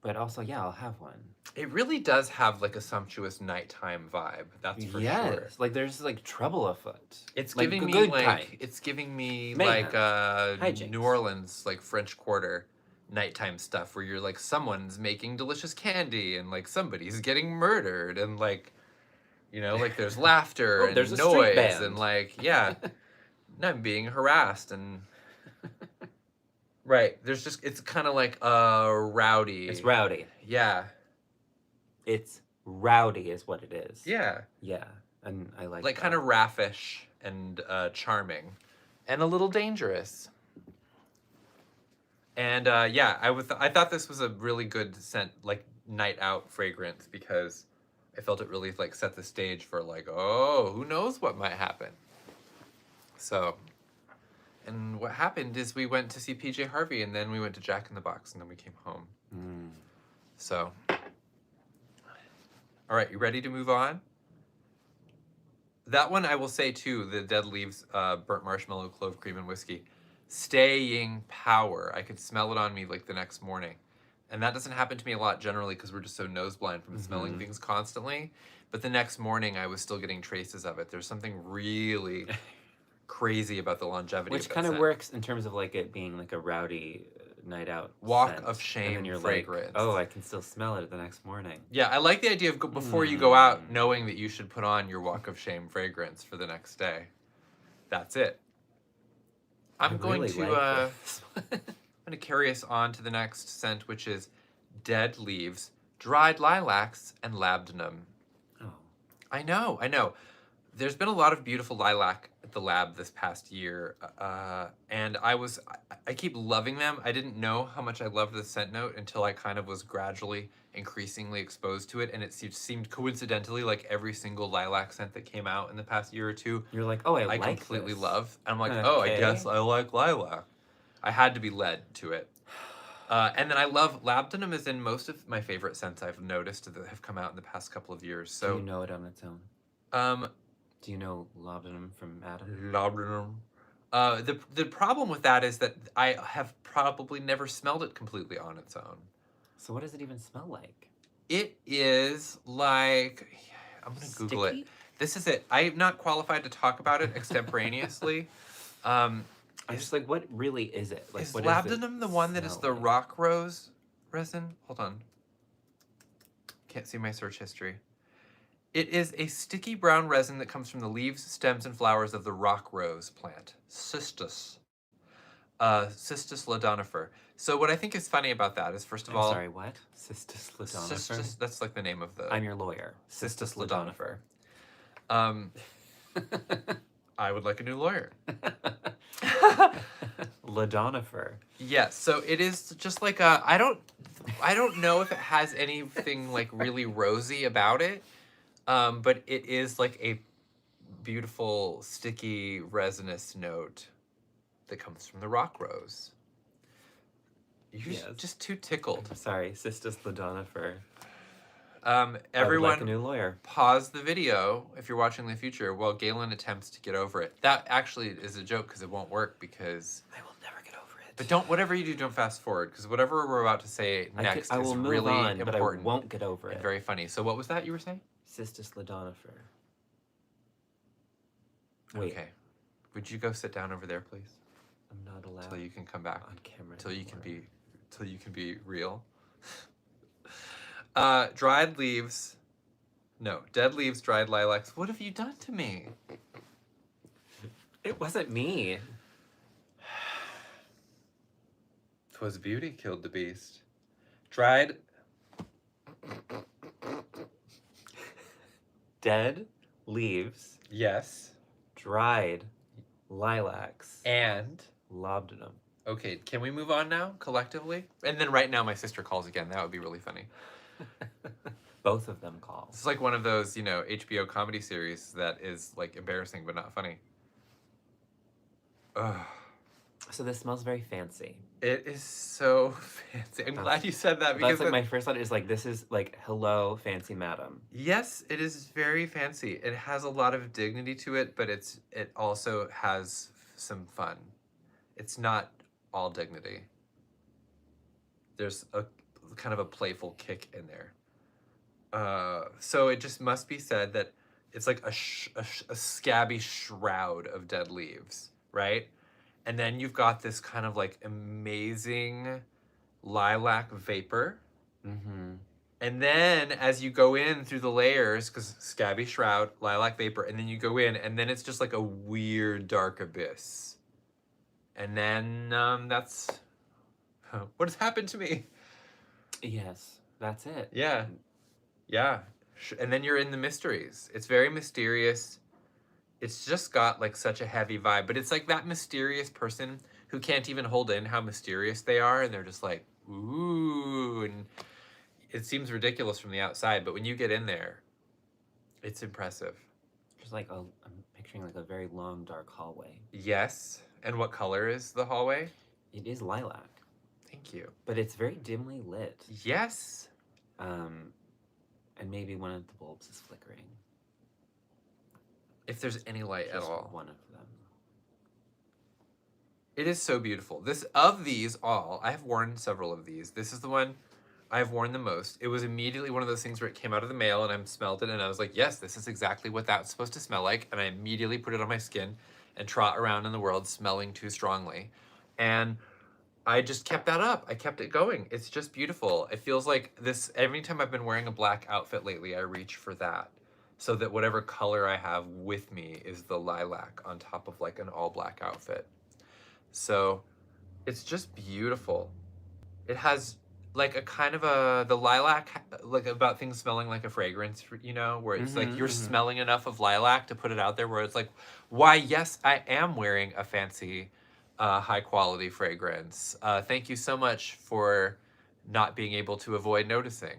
But also, yeah, I'll have one. It really does have like a sumptuous nighttime vibe. That's for sure. Like there's like trouble afoot. It's Like, giving a me good like kind. it's giving me Mayhem. like Hijinks. New Orleans like French Quarter nighttime stuff where you're like someone's making delicious candy and like somebody's getting murdered and like you know like there's laughter Oh, and there's a street noise band. and like yeah and I'm being harassed and right there's just it's kind of like rowdy. It's rowdy. Yeah. It's rowdy is what it is. Yeah. Yeah. And I like Like that. kind of raffish and charming and a little dangerous. And yeah, I thought this was a really good scent, like night out fragrance because I felt it really like set the stage for like, oh, who knows what might happen. So, and what happened is we went to see PJ Harvey, and then we went to Jack in the Box, and then we came home. So, all right, you ready to move on? That one I will say too, the Dead Leaves Burnt Marshmallow Clove Cream and Whiskey, staying power. I could smell it on me like the next morning. And that doesn't happen to me a lot generally because we're just so nose blind from smelling things constantly. But the next morning I was still getting traces of it. There's something really crazy about the longevity Which of that kind of scent. works in terms of like it being like a rowdy night out Walk scent. of shame and then you're fragrance. Like, oh, I can still smell it the next morning. Yeah, I like the idea of before you go out knowing that you should put on your walk of shame fragrance for the next day. That's it. I'm going to carry us on to the next scent, which is Dead Leaves, Dried Lilacs, and Labdanum. Oh. I know. There's been a lot of beautiful lilac at the lab this past year, and I keep loving them. I didn't know how much I loved the scent note until I kind of was gradually, increasingly exposed to it, and it seemed coincidentally like every single lilac scent that came out in the past year or two. You're like, oh, I like completely this. love. And I'm like, oh, I guess I like lilac. I had to be led to it. And then I love Labdanum is in most of my favorite scents I've noticed that have come out in the past couple of years. So do you know it on its own? Do you know Labdanum from Adam? Labdanum. The problem with that is that I have probably never smelled it completely on its own. So what does it even smell like? It is like, I'm gonna Google it. This is it. I'm not qualified to talk about it extemporaneously. I'm just like, what really is it? Like, is what Labdanum the one that is the rock rose resin? Hold on. Can't see my search history. It is a sticky brown resin that comes from the leaves, stems, and flowers of the rock rose plant, Cistus. Cistus ladonifer. So what I think is funny about that is, first of all... sorry, what? Cistus ladonifer? That's like the name of the... I'm your lawyer. Cistus ladonifer. I would like a new lawyer. Ladonifer. Yes, so it is just like a... I don't know if it has anything like really rosy about it, but it is like a beautiful, sticky, resinous note that comes from the rock rose. You're just too tickled. I'm sorry, Cistus ladonifer. Everyone, I would like a new lawyer. Pause the video if you're watching in the future while Galen attempts to get over it. That actually is a joke because it won't work because... I will never get over it. But whatever you do, don't fast forward because whatever we're about to say next I will is move really on, important. But I won't get over it. And very funny. So what was that you were saying? Cistus ladonifer. Wait. Okay. Would you go sit down over there, please? I'm not allowed. Until you can come back on camera. Until you can be real. Dried leaves. No, dead leaves, dried lilacs. What have you done to me? It wasn't me. 'Twas beauty killed the beast. Dried. Dead leaves. Yes. Dried lilacs. And labdanum. Okay, can we move on now collectively? And then right now my sister calls again. That would be really funny. Both of them call. It's like one of those, HBO comedy series that is like embarrassing but not funny. Ugh. So this smells very fancy. It is so fancy. I'm glad you said that because that's like my first thought is like, this is like, hello, fancy madam. Yes, it is very fancy. It has a lot of dignity to it, but it also has some fun. It's not all dignity. There's a kind of a playful kick in there. So it just must be said that it's like a scabby shroud of dead leaves, right? And then you've got this kind of like amazing lilac vapor. Mm-hmm. And then as you go in through the layers, because scabby shroud, lilac vapor, and then you go in, and then it's just like a weird dark abyss. And then that's what has happened to me. Yes, that's it. Yeah. Yeah. And then you're in the mysteries. It's very mysterious. It's just got like such a heavy vibe, but it's like that mysterious person who can't even hold in how mysterious they are. And they're just like, ooh, and it seems ridiculous from the outside, but when you get in there, It's impressive. Just like I'm picturing like a very long dark hallway. Yes. And what color is the hallway? It is lilac, Thank you. but it's very dimly lit. Yes. And maybe one of the bulbs is flickering. If there's any light at Just all. one of them. It is so beautiful. This of these all, I have worn several of these. This is the one I've worn the most. It was immediately one of those things where it came out of the mail and I smelled it and I was like, yes, this is exactly what that's supposed to smell like. And I immediately put it on my skin and trot around in the world smelling too strongly. And I just kept that up. I kept it going. It's just beautiful. It feels like this, every time I've been wearing a black outfit lately, I reach for that. So that whatever color I have with me is the lilac on top of like an all black outfit. So it's just beautiful. It has like a kind of the lilac, like about things smelling like a fragrance, you know, where it's like you're smelling enough of lilac to put it out there where it's like, why, yes, I am wearing a fancy, high quality fragrance. Thank you so much for not being able to avoid noticing.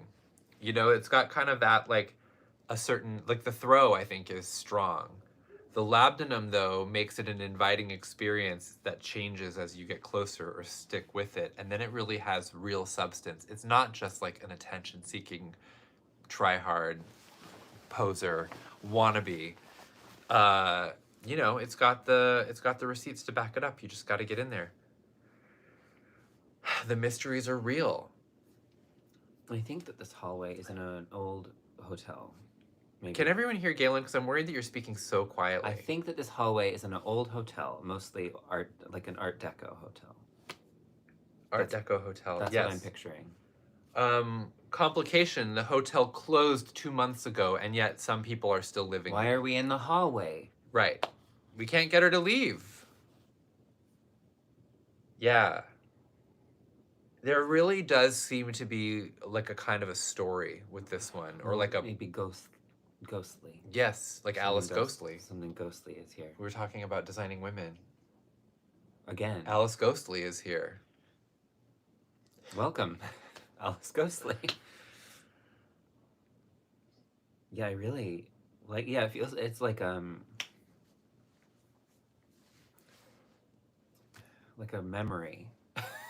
You know, it's got kind of that like a certain, like the throw I think is strong. The labdanum, though, makes it an inviting experience that changes as you get closer or stick with it. And then it really has real substance. It's not just like an attention-seeking, try-hard, poser, wannabe. You know, it's got the receipts to back it up. You just got to get in there. The mysteries are real. I think that this hallway is in an old hotel. Maybe. Can everyone hear Galen? Because I'm worried that you're speaking so quietly. I think that this hallway is in an old hotel, mostly art, like an Art Deco hotel. Art Deco hotel. That's yes. what I'm picturing. Complication, the hotel closed 2 months ago, and yet some people are still living Why here. are we in the hallway? Right. We can't get her to leave. Yeah. There really does seem to be like a kind of a story with this one, or like a... Maybe ghostly. Yes, like Something Alice Ghostly. Something ghostly is here. We were talking about designing women. Again. Alice Ghostly is here. Welcome, Alice Ghostly. Yeah, I really like. Yeah, it feels. It's like a memory.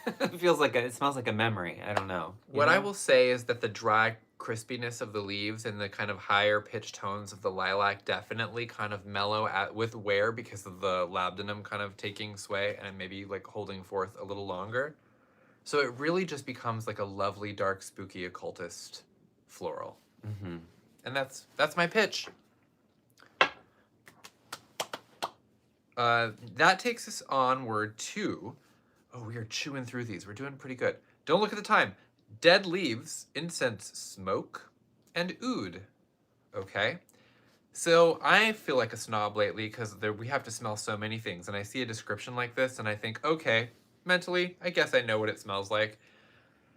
It feels like it smells like a memory. I don't know. What I will say is that the dry crispiness of the leaves and the kind of higher pitched tones of the lilac definitely kind of mellow with wear because of the labdanum kind of taking sway and maybe like holding forth a little longer. So it really just becomes like a lovely, dark, spooky, occultist floral. Mm-hmm. And that's my pitch. That takes us onward to... Oh, we are chewing through these. We're doing pretty good. Don't look at the time. Dead Leaves, Incense, Smoke, and Oud. Okay. So I feel like a snob lately because we have to smell so many things. And I see a description like this and I think, okay, mentally, I guess I know what it smells like.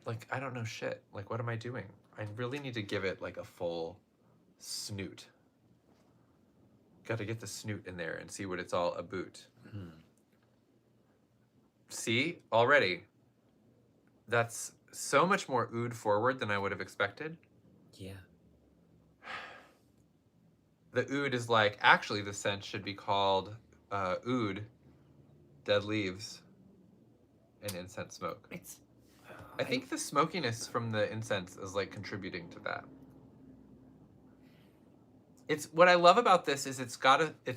Like, I don't know shit. Like, what am I doing? I really need to give it like a full snoot. Got to get the snoot in there and see what it's all about. Mm. See, already, that's so much more oud forward than I would have expected. Yeah. The oud is like, actually the scent should be called oud, Dead Leaves, and Incense Smoke. It's. I think the smokiness from the incense is like contributing to that. It's what I love about this is it's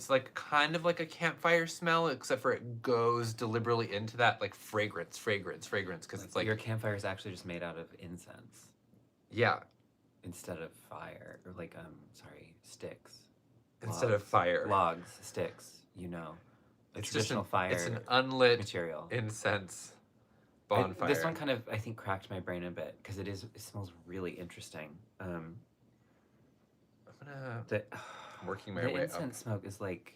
like kind of like a campfire smell, except for it goes deliberately into that like fragrance, because it's like your campfire is actually just made out of incense. Yeah. Instead of fire, or like sticks. Instead of fire. Logs, sticks, you know. It's traditional just fire. It's an unlit material. Incense bonfire. This one kind of, I think, cracked my brain a bit because it smells really interesting. I'm working my way up. The incense smoke is like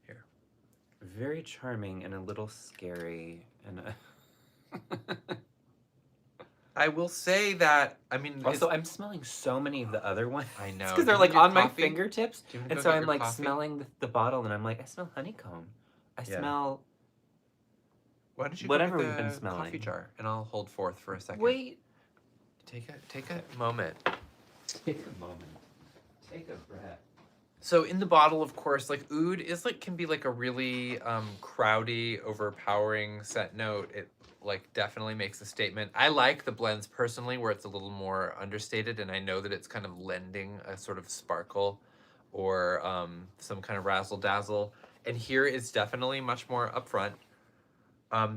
here, very charming and a little scary, and I will say that also I'm smelling so many of the other ones. I know because they're like on my fingertips, and so I'm like smelling the bottle, and I'm like, I smell honeycomb. I smell. Why don't you whatever go we've get been the smelling? coffee jar, and I'll hold forth for a second. Wait. Take a moment. Take a moment Take a breath. So in the bottle, of course, like oud is like can be like a really crowdy, overpowering scent note. It like definitely makes a statement. I like the blends personally where it's a little more understated, and I know that it's kind of lending a sort of sparkle or some kind of razzle dazzle. And here it's definitely much more upfront.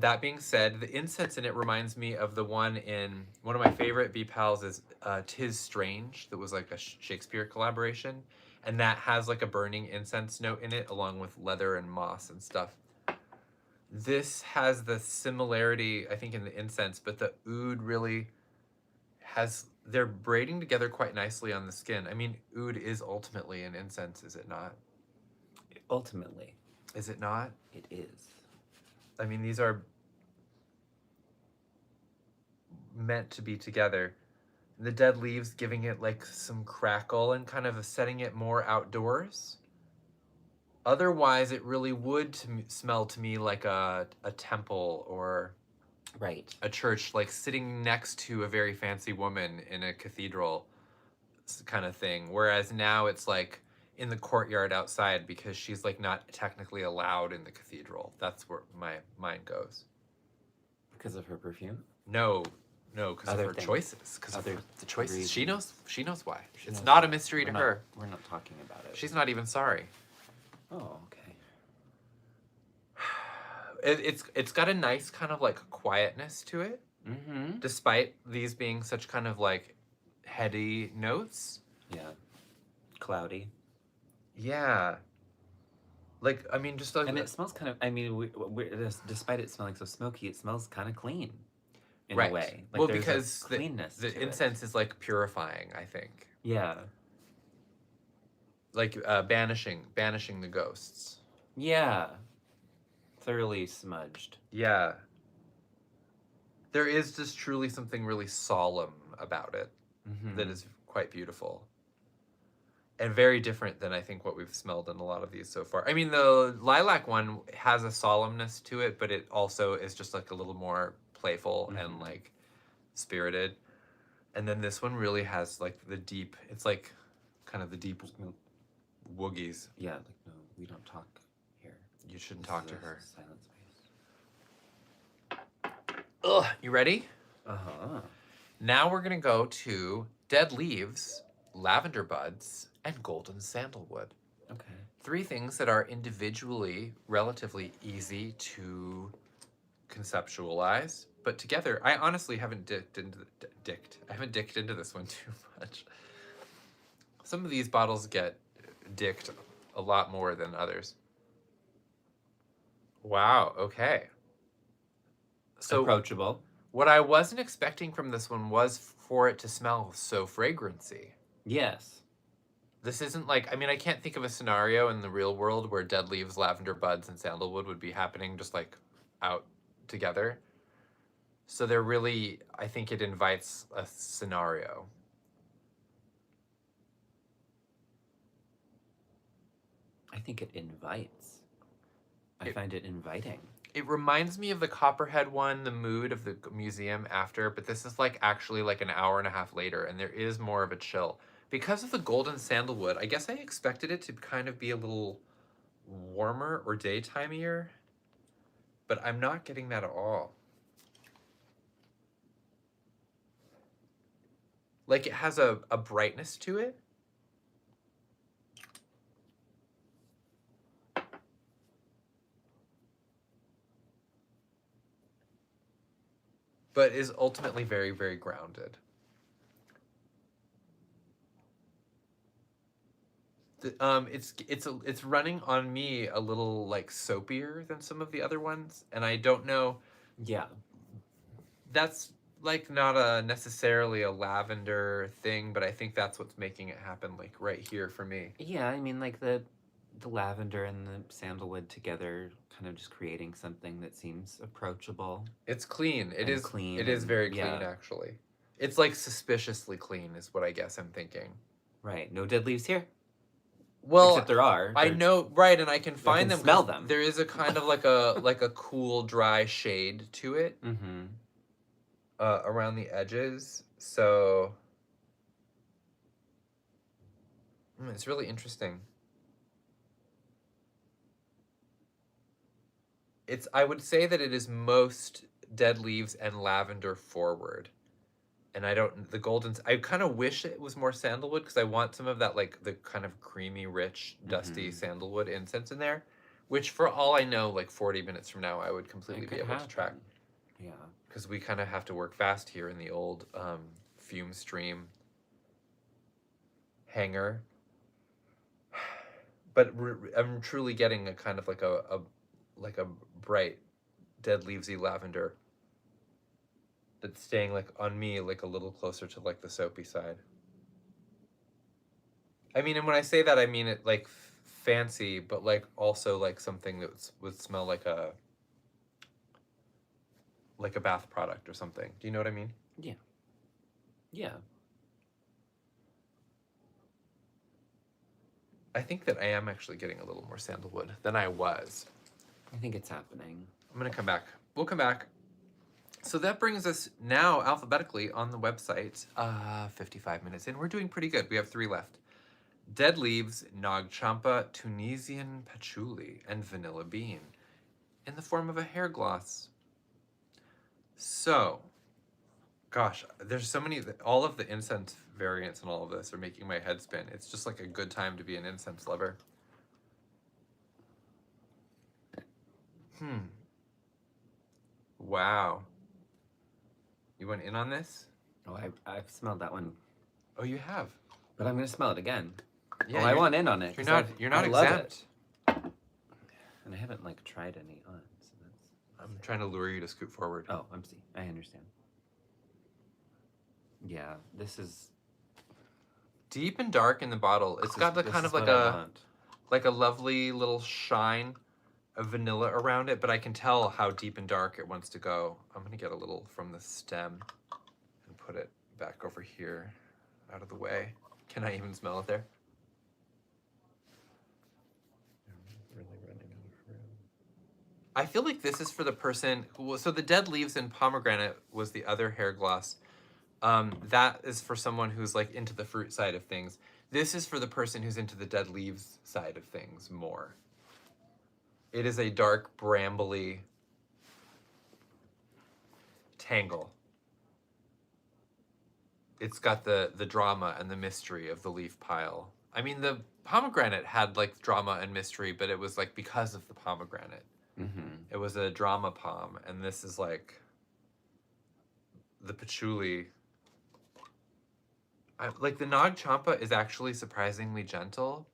That being said, the incense in it reminds me of the one in one of my favorite Bee Pals is "'Tis Strange" that was like a Shakespeare collaboration, and that has like a burning incense note in it along with leather and moss and stuff. This has the similarity, I think, in the incense, but the oud really has, they're braiding together quite nicely on the skin. I mean, oud is ultimately an incense, is it not? Ultimately, Is it not? it is. I mean, these are meant to be together. The dead leaves giving it like some crackle and kind of setting it more outdoors. Otherwise, it really would smell to me like a temple or Right. a church, like sitting next to a very fancy woman in a cathedral kind of thing. Whereas now it's like in the courtyard outside because she's like not technically allowed in the cathedral. That's where my mind goes. Because of her perfume? No, because of Other her things. choices. Because of Other the choices. reasons. She knows why. She It's knows not why. a mystery to We're her. We're not talking about it. She's not even sorry. Oh, okay. It's got a nice kind of like quietness to it, Mm-hmm. despite these being such kind of like heady notes. Yeah. Cloudy. Yeah. Like, I mean, just like... And it smells kind of, I mean, despite it smelling so smoky, it smells kind of clean in right. a way. Like Well, there's because a cleanness the to incense is like purifying, I think. it. Yeah. Like banishing the ghosts. Yeah. Thoroughly smudged. Yeah. There is just truly something really solemn about it that is quite beautiful. And very different than I think what we've smelled in a lot of these so far. I mean, the lilac one has a solemnness to it, but it also is just like a little more playful and like spirited. And then this one really has like the deep, it's like kind of the deep woogies. Yeah, like, no, we don't talk here. You shouldn't This talk is to a her. silent space. Ugh, you ready? Uh-huh. Now we're gonna go to dead leaves, lavender buds, and golden sandalwood. Okay. 3 things that are individually relatively easy to conceptualize, but together, I honestly haven't dicked into this one too much. Some of these bottles get dicked a lot more than others. Wow, okay. So approachable. what I wasn't expecting from this one was for it to smell so fragrancy. Yes. This isn't like, I mean, I can't think of a scenario in the real world where dead leaves, lavender buds, and sandalwood would be happening just like out together. So they're really, I think it invites a scenario. I think it invites. I find it inviting. It reminds me of the Copperhead one, the mood of the museum after, but this is like actually like an hour and a half later, and there is more of a chill. Because of the golden sandalwood, I guess I expected it to kind of be a little warmer or daytimier, but I'm not getting that at all. Like it has a brightness to it. But is ultimately very, very grounded. It's running on me a little like soapier than some of the other ones, and I don't know. Yeah. That's like not a necessarily a lavender thing, but I think that's what's making it happen like right here for me. Yeah, I mean like the lavender and the sandalwood together kind of just creating something that seems approachable. It's clean. It And is clean It is and- very clean yeah. actually. It's like suspiciously clean is what I guess I'm thinking. Right. No dead leaves here. Well, Except there are. I know, right, and I can find can them. smell 'Cause them. There is a kind of like a cool, dry shade to it Mm-hmm. around the edges. So It's really interesting. I would say that it is most dead leaves and lavender forward. And the I kind of wish it was more sandalwood because I want some of that, like the kind of creamy, rich, dusty sandalwood incense in there, which for all I know, like 40 minutes from now, I would completely be able to track. Yeah. Because we kind of have to work fast here in the old fume stream hangar. But I'm truly getting a kind of like a bright, dead leavesy lavender that's staying like on me like a little closer to like the soapy side. I mean, and when I say that, I mean it like fancy, but like also like something that would smell like a bath product or something. Do you know what I mean? Yeah. Yeah. I think that I am actually getting a little more sandalwood than I was. I think it's happening. I'm gonna come back. We'll come back. So that brings us now alphabetically on the website. 55 minutes in. We're doing pretty good. We have 3 left. Dead Leaves, Nag Champa, Tunisian Patchouli, and Vanilla Bean in the form of a hair gloss. So, gosh, there's so many, all of the incense variants and all of this are making my head spin. It's just like a good time to be an incense lover. Wow. You went in on this? Oh, I've smelled that one. Oh, you have? But I'm gonna smell it again. Yeah, I want in on it. You're not I love exempt. it. And I haven't like tried any on, so that's. I'm trying to lure you to scoot forward. Oh, I understand. Yeah, this is deep and dark in the bottle. It's got the kind of like a lovely little shine of vanilla around it, but I can tell how deep and dark it wants to go. I'm gonna get a little from the stem and put it back over here, out of the way. Can I even smell it there? I feel like this is for the person who, so the Dead Leaves and Pomegranate was the other hair gloss. That is for someone who's like into the fruit side of things. This is for the person who's into the dead leaves side of things more. It is a dark, brambly tangle. It's got the drama and the mystery of the leaf pile. I mean, the pomegranate had like drama and mystery, but it was like because of the pomegranate. It was a drama pom, and this is like the patchouli. Like the Nag Champa is actually surprisingly gentle.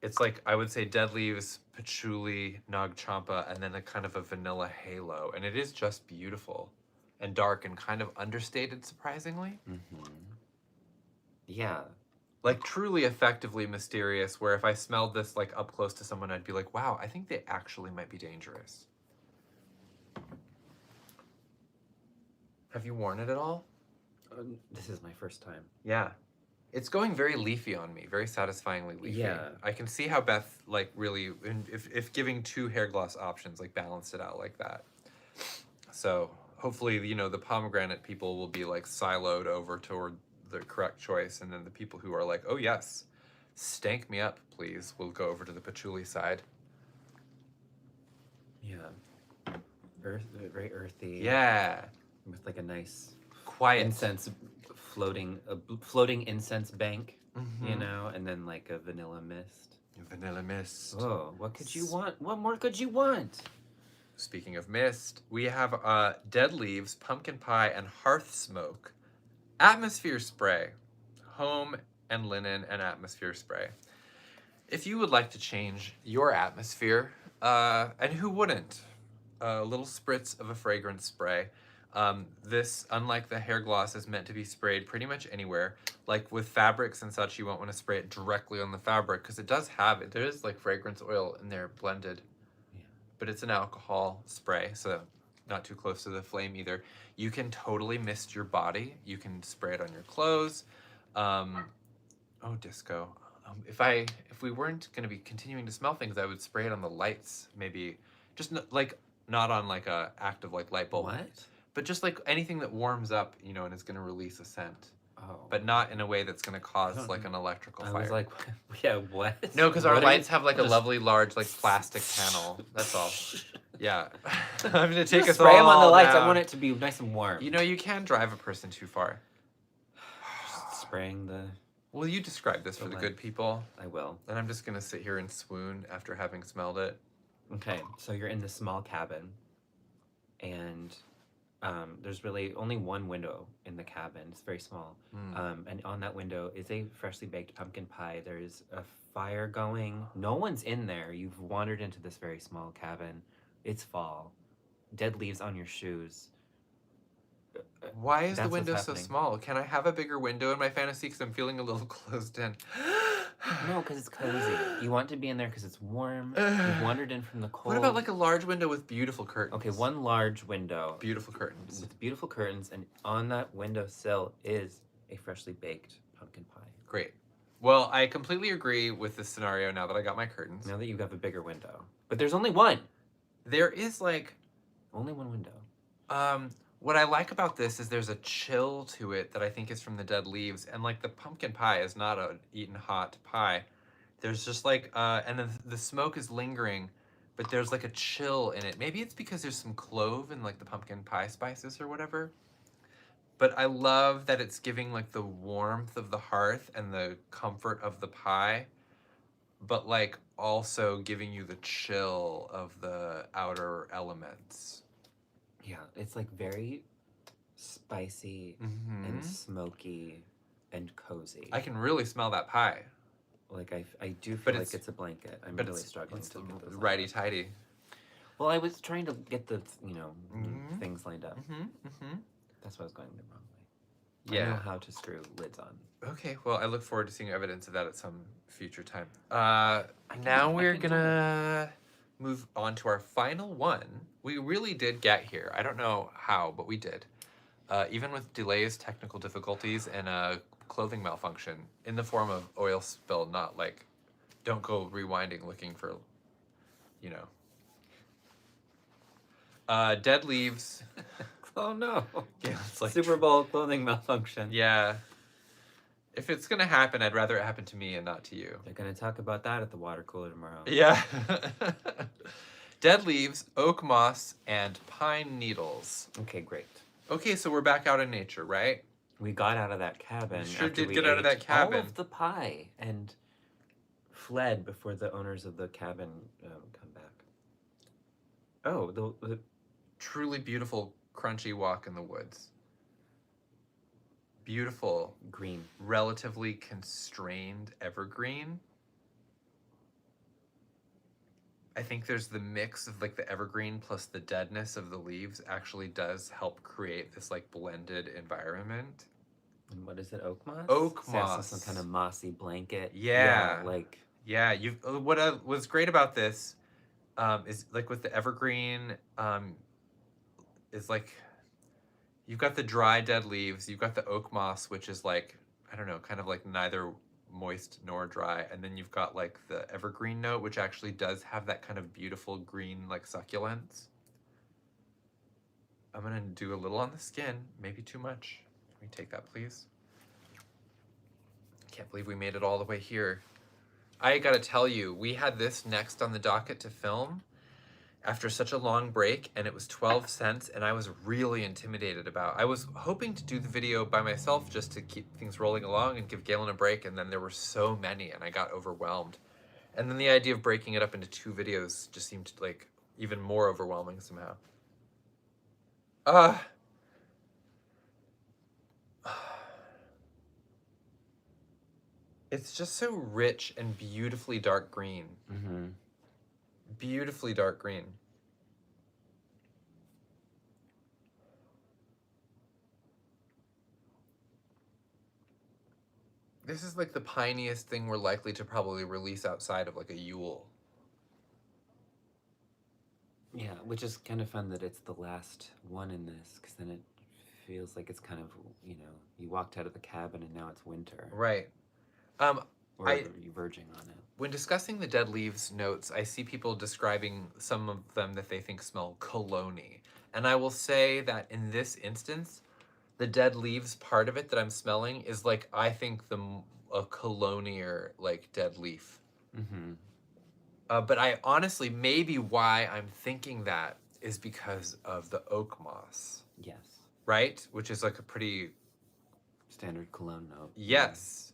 It's like, I would say dead leaves, patchouli, Nag Champa, and then a kind of a vanilla halo. And it is just beautiful and dark and kind of understated, surprisingly. Yeah. Like truly effectively mysterious, where if I smelled this like up close to someone, I'd be like, wow, I think they actually might be dangerous. Have you worn it at all? This is my first time. Yeah. It's going very leafy on me, very satisfyingly leafy. Yeah. I can see how Beth, like, really, if giving 2 hair gloss options, like, balanced it out like that. So, hopefully, you know, the pomegranate people will be, like, siloed over toward the correct choice, and then the people who are like, oh, yes, stank me up, please, will go over to the patchouli side. Yeah. Very earthy. Yeah. With, like, a nice... quiet incense floating incense bank, you know, and then like a vanilla mist. Vanilla mist. Oh, what could you want? What more could you want? Speaking of mist, we have Dead Leaves, Pumpkin Pie, and Hearthsmoke Atmosphere Spray. Home and linen and atmosphere spray. If you would like to change your atmosphere, and who wouldn't, a little spritz of a fragrance spray. This, unlike the hair gloss, is meant to be sprayed pretty much anywhere. Like with fabrics and such, you won't want to spray it directly on the fabric because it does have it. There is like fragrance oil in there blended, but it's an alcohol spray, so not too close to the flame either. You can totally mist your body. You can spray it on your clothes. Oh, disco. If we weren't going to be continuing to smell things, I would spray it on the lights, maybe. Just not on like a active like light bulb. What? But just like anything that warms up, you know, and is going to release a scent. Oh. but not in a way that's going to cause don't like know. an electrical I fire. was like, yeah, what? No, because our What are you- lights have like a just- lovely large like plastic panel. That's all. Yeah. I'm gonna take Just us spray them on the all lights. I down. want it to be nice and warm. You know, you can drive a person too far. Just spraying the. Will you describe this for the good light. people? I will. And I'm just gonna sit here and swoon after having smelled it. Okay, so you're in this small cabin, and there's really only one window in the cabin. It's very small. And on that window is a freshly baked pumpkin pie. There's a fire going. No one's in there. You've wandered into this very small cabin. It's fall. Dead leaves on your shoes. Why is the That's what's window so happening. small? Can I have a bigger window in my fantasy? Because I'm feeling a little closed in. No, because it's cozy. You want to be in there because it's warm. You've wandered in from the cold. What about like a large window with beautiful curtains? Okay, one large window Beautiful curtains. with beautiful curtains, and on that windowsill is a freshly baked pumpkin pie. Great. Well, I completely agree with this scenario now that I got my curtains. Now that you have a bigger window. But there's only one. There is like, Only one window. what I like about this is there's a chill to it that I think is from the dead leaves. And like the pumpkin pie is not an eaten hot pie. There's just like, and then the smoke is lingering, but there's like a chill in it. Maybe it's because there's some clove in like the pumpkin pie spices or whatever. But I love that it's giving like the warmth of the hearth and the comfort of the pie, but like also giving you the chill of the outer elements. Yeah, it's like very spicy and smoky and cozy. I can really smell that pie. Like I do But feel it's- like it's a blanket. I'm But really it's, struggling it's to get those. righty-tighty. Well, I was trying to get the Mhm. things lined up. Mm-hmm. That's why I was going the wrong way. I Yeah. know how to screw lids on. Okay, well, I look forward to seeing evidence of that at some future time. I We're can do gonna move on to our final one. We really did get here. I don't know how, but we did. Even with delays, technical difficulties, and a clothing malfunction in the form of oil spill, not like, don't go rewinding looking for, you know. Dead leaves. Oh no! Yeah, it's like Super Bowl clothing malfunction. Yeah. If it's gonna happen, I'd rather it happen to me and not to you. They're gonna talk about that at the water cooler tomorrow. Yeah. Dead leaves, oak moss, and pine needles. Okay, great. Okay, so we're back out in nature, right? We got out of that cabin. We sure after did we get out of ate that cabin. All of the pie and fled before the owners of the cabin come back. Oh, the Truly beautiful, crunchy walk in the woods. Beautiful, green. relatively constrained evergreen. I think there's the mix of like the evergreen plus the deadness of the leaves actually does help create this like blended environment. And what is it? Oak moss. Oak So it's moss. some kind of mossy blanket. Yeah. like Yeah, you've what was great about this is like with the evergreen is like you've got the dry dead leaves, you've got the oak moss, which is like, I don't know, kind of like neither moist nor dry, and then you've got like the evergreen note, which actually does have that kind of beautiful green like succulence. I'm gonna do a little on the skin, maybe too much. Can we take that, please? Can't believe we made it all the way here. I gotta tell you, we had this next on the docket to film after such a long break, and it was 12 cents, and I was really intimidated about. I was hoping to do the video by myself just to keep things rolling along and give Galen a break, and then there were so many, and I got overwhelmed. And then the idea of breaking it up into 2 videos just seemed like even more overwhelming somehow. It's just so rich and beautifully dark green. Mm-hmm. Beautifully dark green. This is like the piniest thing we're likely to probably release outside of like a Yule. Yeah, which is kind of fun that it's the last one in this, because then it feels like it's kind of, you walked out of the cabin and now it's winter. Right. Or are you verging on it? When discussing the dead leaves notes, I see people describing some of them that they think smell cologne-y. And I will say that in this instance, the dead leaves part of it that I'm smelling is like, I think a colonier like dead leaf. Mm-hmm. But I honestly, maybe why I'm thinking that is because of the oak moss, Yes. right? Which is like a pretty, Standard cologne note. yes.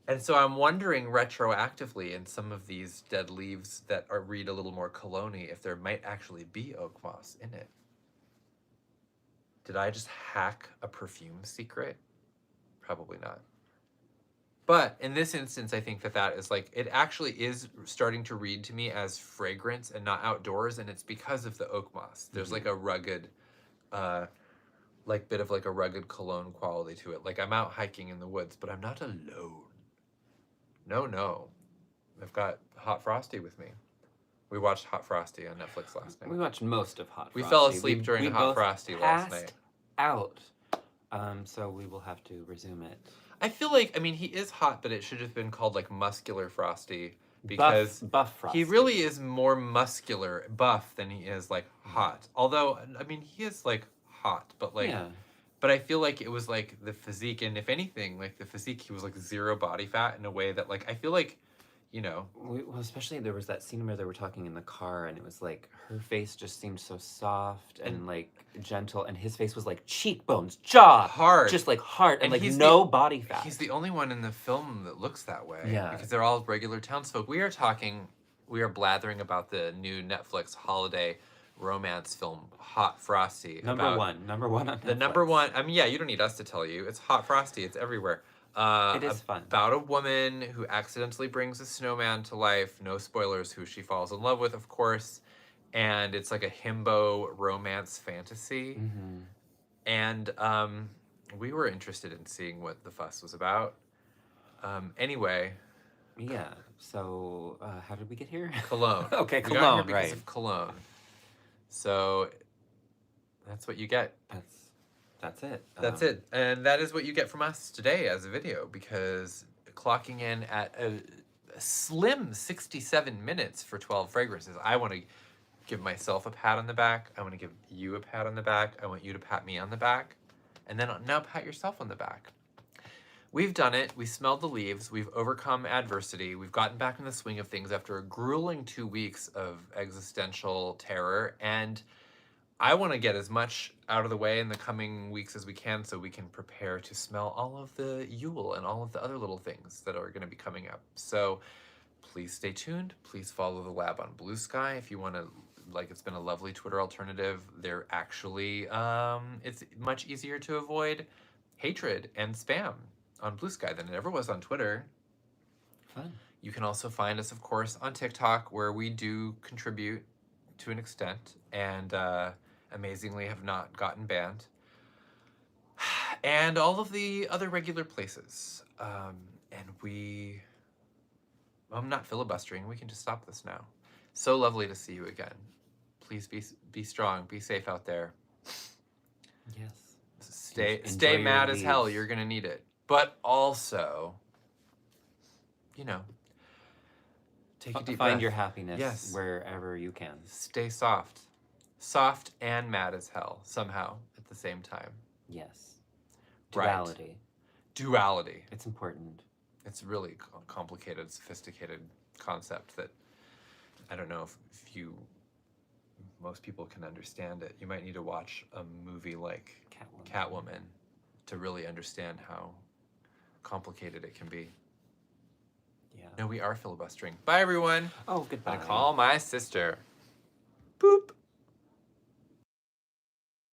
And so I'm wondering retroactively in some of these dead leaves that are read a little more cologne-y if there might actually be oak moss in it. Did I just hack a perfume secret? Probably not. But in this instance, I think that is like, it actually is starting to read to me as fragrance and not outdoors, and it's because of the oak moss. There's like a rugged, like bit of like a rugged cologne quality to it. Like I'm out hiking in the woods, but I'm not alone. No. I've got Hot Frosty with me. We watched Hot Frosty on Netflix last night. We watched most of Hot Frosty. We fell asleep during Hot both Frosty last night. Out. So we will have to resume it. I feel like, I mean, he is hot, but it should have been called like Muscular Frosty because buff Frosty. he really is more muscular, buff than he is like hot. Although, I mean, he is like hot, but like, Yeah. but I feel like it was like the physique, and if anything, like the physique, he was like zero body fat in a way that like, I feel like, you know. Well, especially there was that scene where they were talking in the car, and it was like her face just seemed so soft and like gentle, and his face was like cheekbones, jaw, hard, just like hard, and like he's no body fat. He's the only one in the film that looks that way. Yeah, because they're all regular townsfolk. We are blathering about the new Netflix holiday romance film Hot Frosty. Number one on Netflix. The number one. I mean, yeah, you don't need us to tell you. It's Hot Frosty. It's everywhere. It is fun. About a woman who accidentally brings a snowman to life. No spoilers, who she falls in love with, of course. And it's like a himbo romance fantasy. Mm-hmm. And we were interested in seeing what the fuss was about. Anyway. Yeah. So how did we get here? Cologne. Okay, we got cologne, here because right. of cologne. So that's what you get. That's it. That's it. And that is what you get from us today as a video, because clocking in at a slim 67 minutes for 12 fragrances. I want to give myself a pat on the back. I want to give you a pat on the back. I want you to pat me on the back. And then now pat yourself on the back. We've done it. We smelled the leaves. We've overcome adversity. We've gotten back in the swing of things after a grueling 2 weeks of existential terror. And I want to get as much out of the way in the coming weeks as we can so we can prepare to smell all of the Yule and all of the other little things that are going to be coming up. So please stay tuned. Please follow the lab on Blue Sky if you want to. Like, it's been a lovely Twitter alternative. They're actually, it's much easier to avoid hatred and spam on Blue Sky than it ever was on Twitter. Fun. You can also find us, of course, on TikTok, where we do contribute to an extent, and amazingly have not gotten banned. And all of the other regular places. And I'm not filibustering. We can just stop this now. So lovely to see you again. Please be strong. Be safe out there. Yes. Stay mad as hell. You're gonna need it. But also, you know, take a deep breath. Find your happiness wherever you can. Stay soft. Soft and mad as hell, somehow, at the same time. Yes. Right. Duality. It's important. It's a really complicated, sophisticated concept that I don't know if most people can understand it. You might need to watch a movie like Catwoman to really understand how complicated it can be. Yeah. No, we are filibustering. Bye, everyone. Oh, goodbye. I'm gonna call my sister. Boop.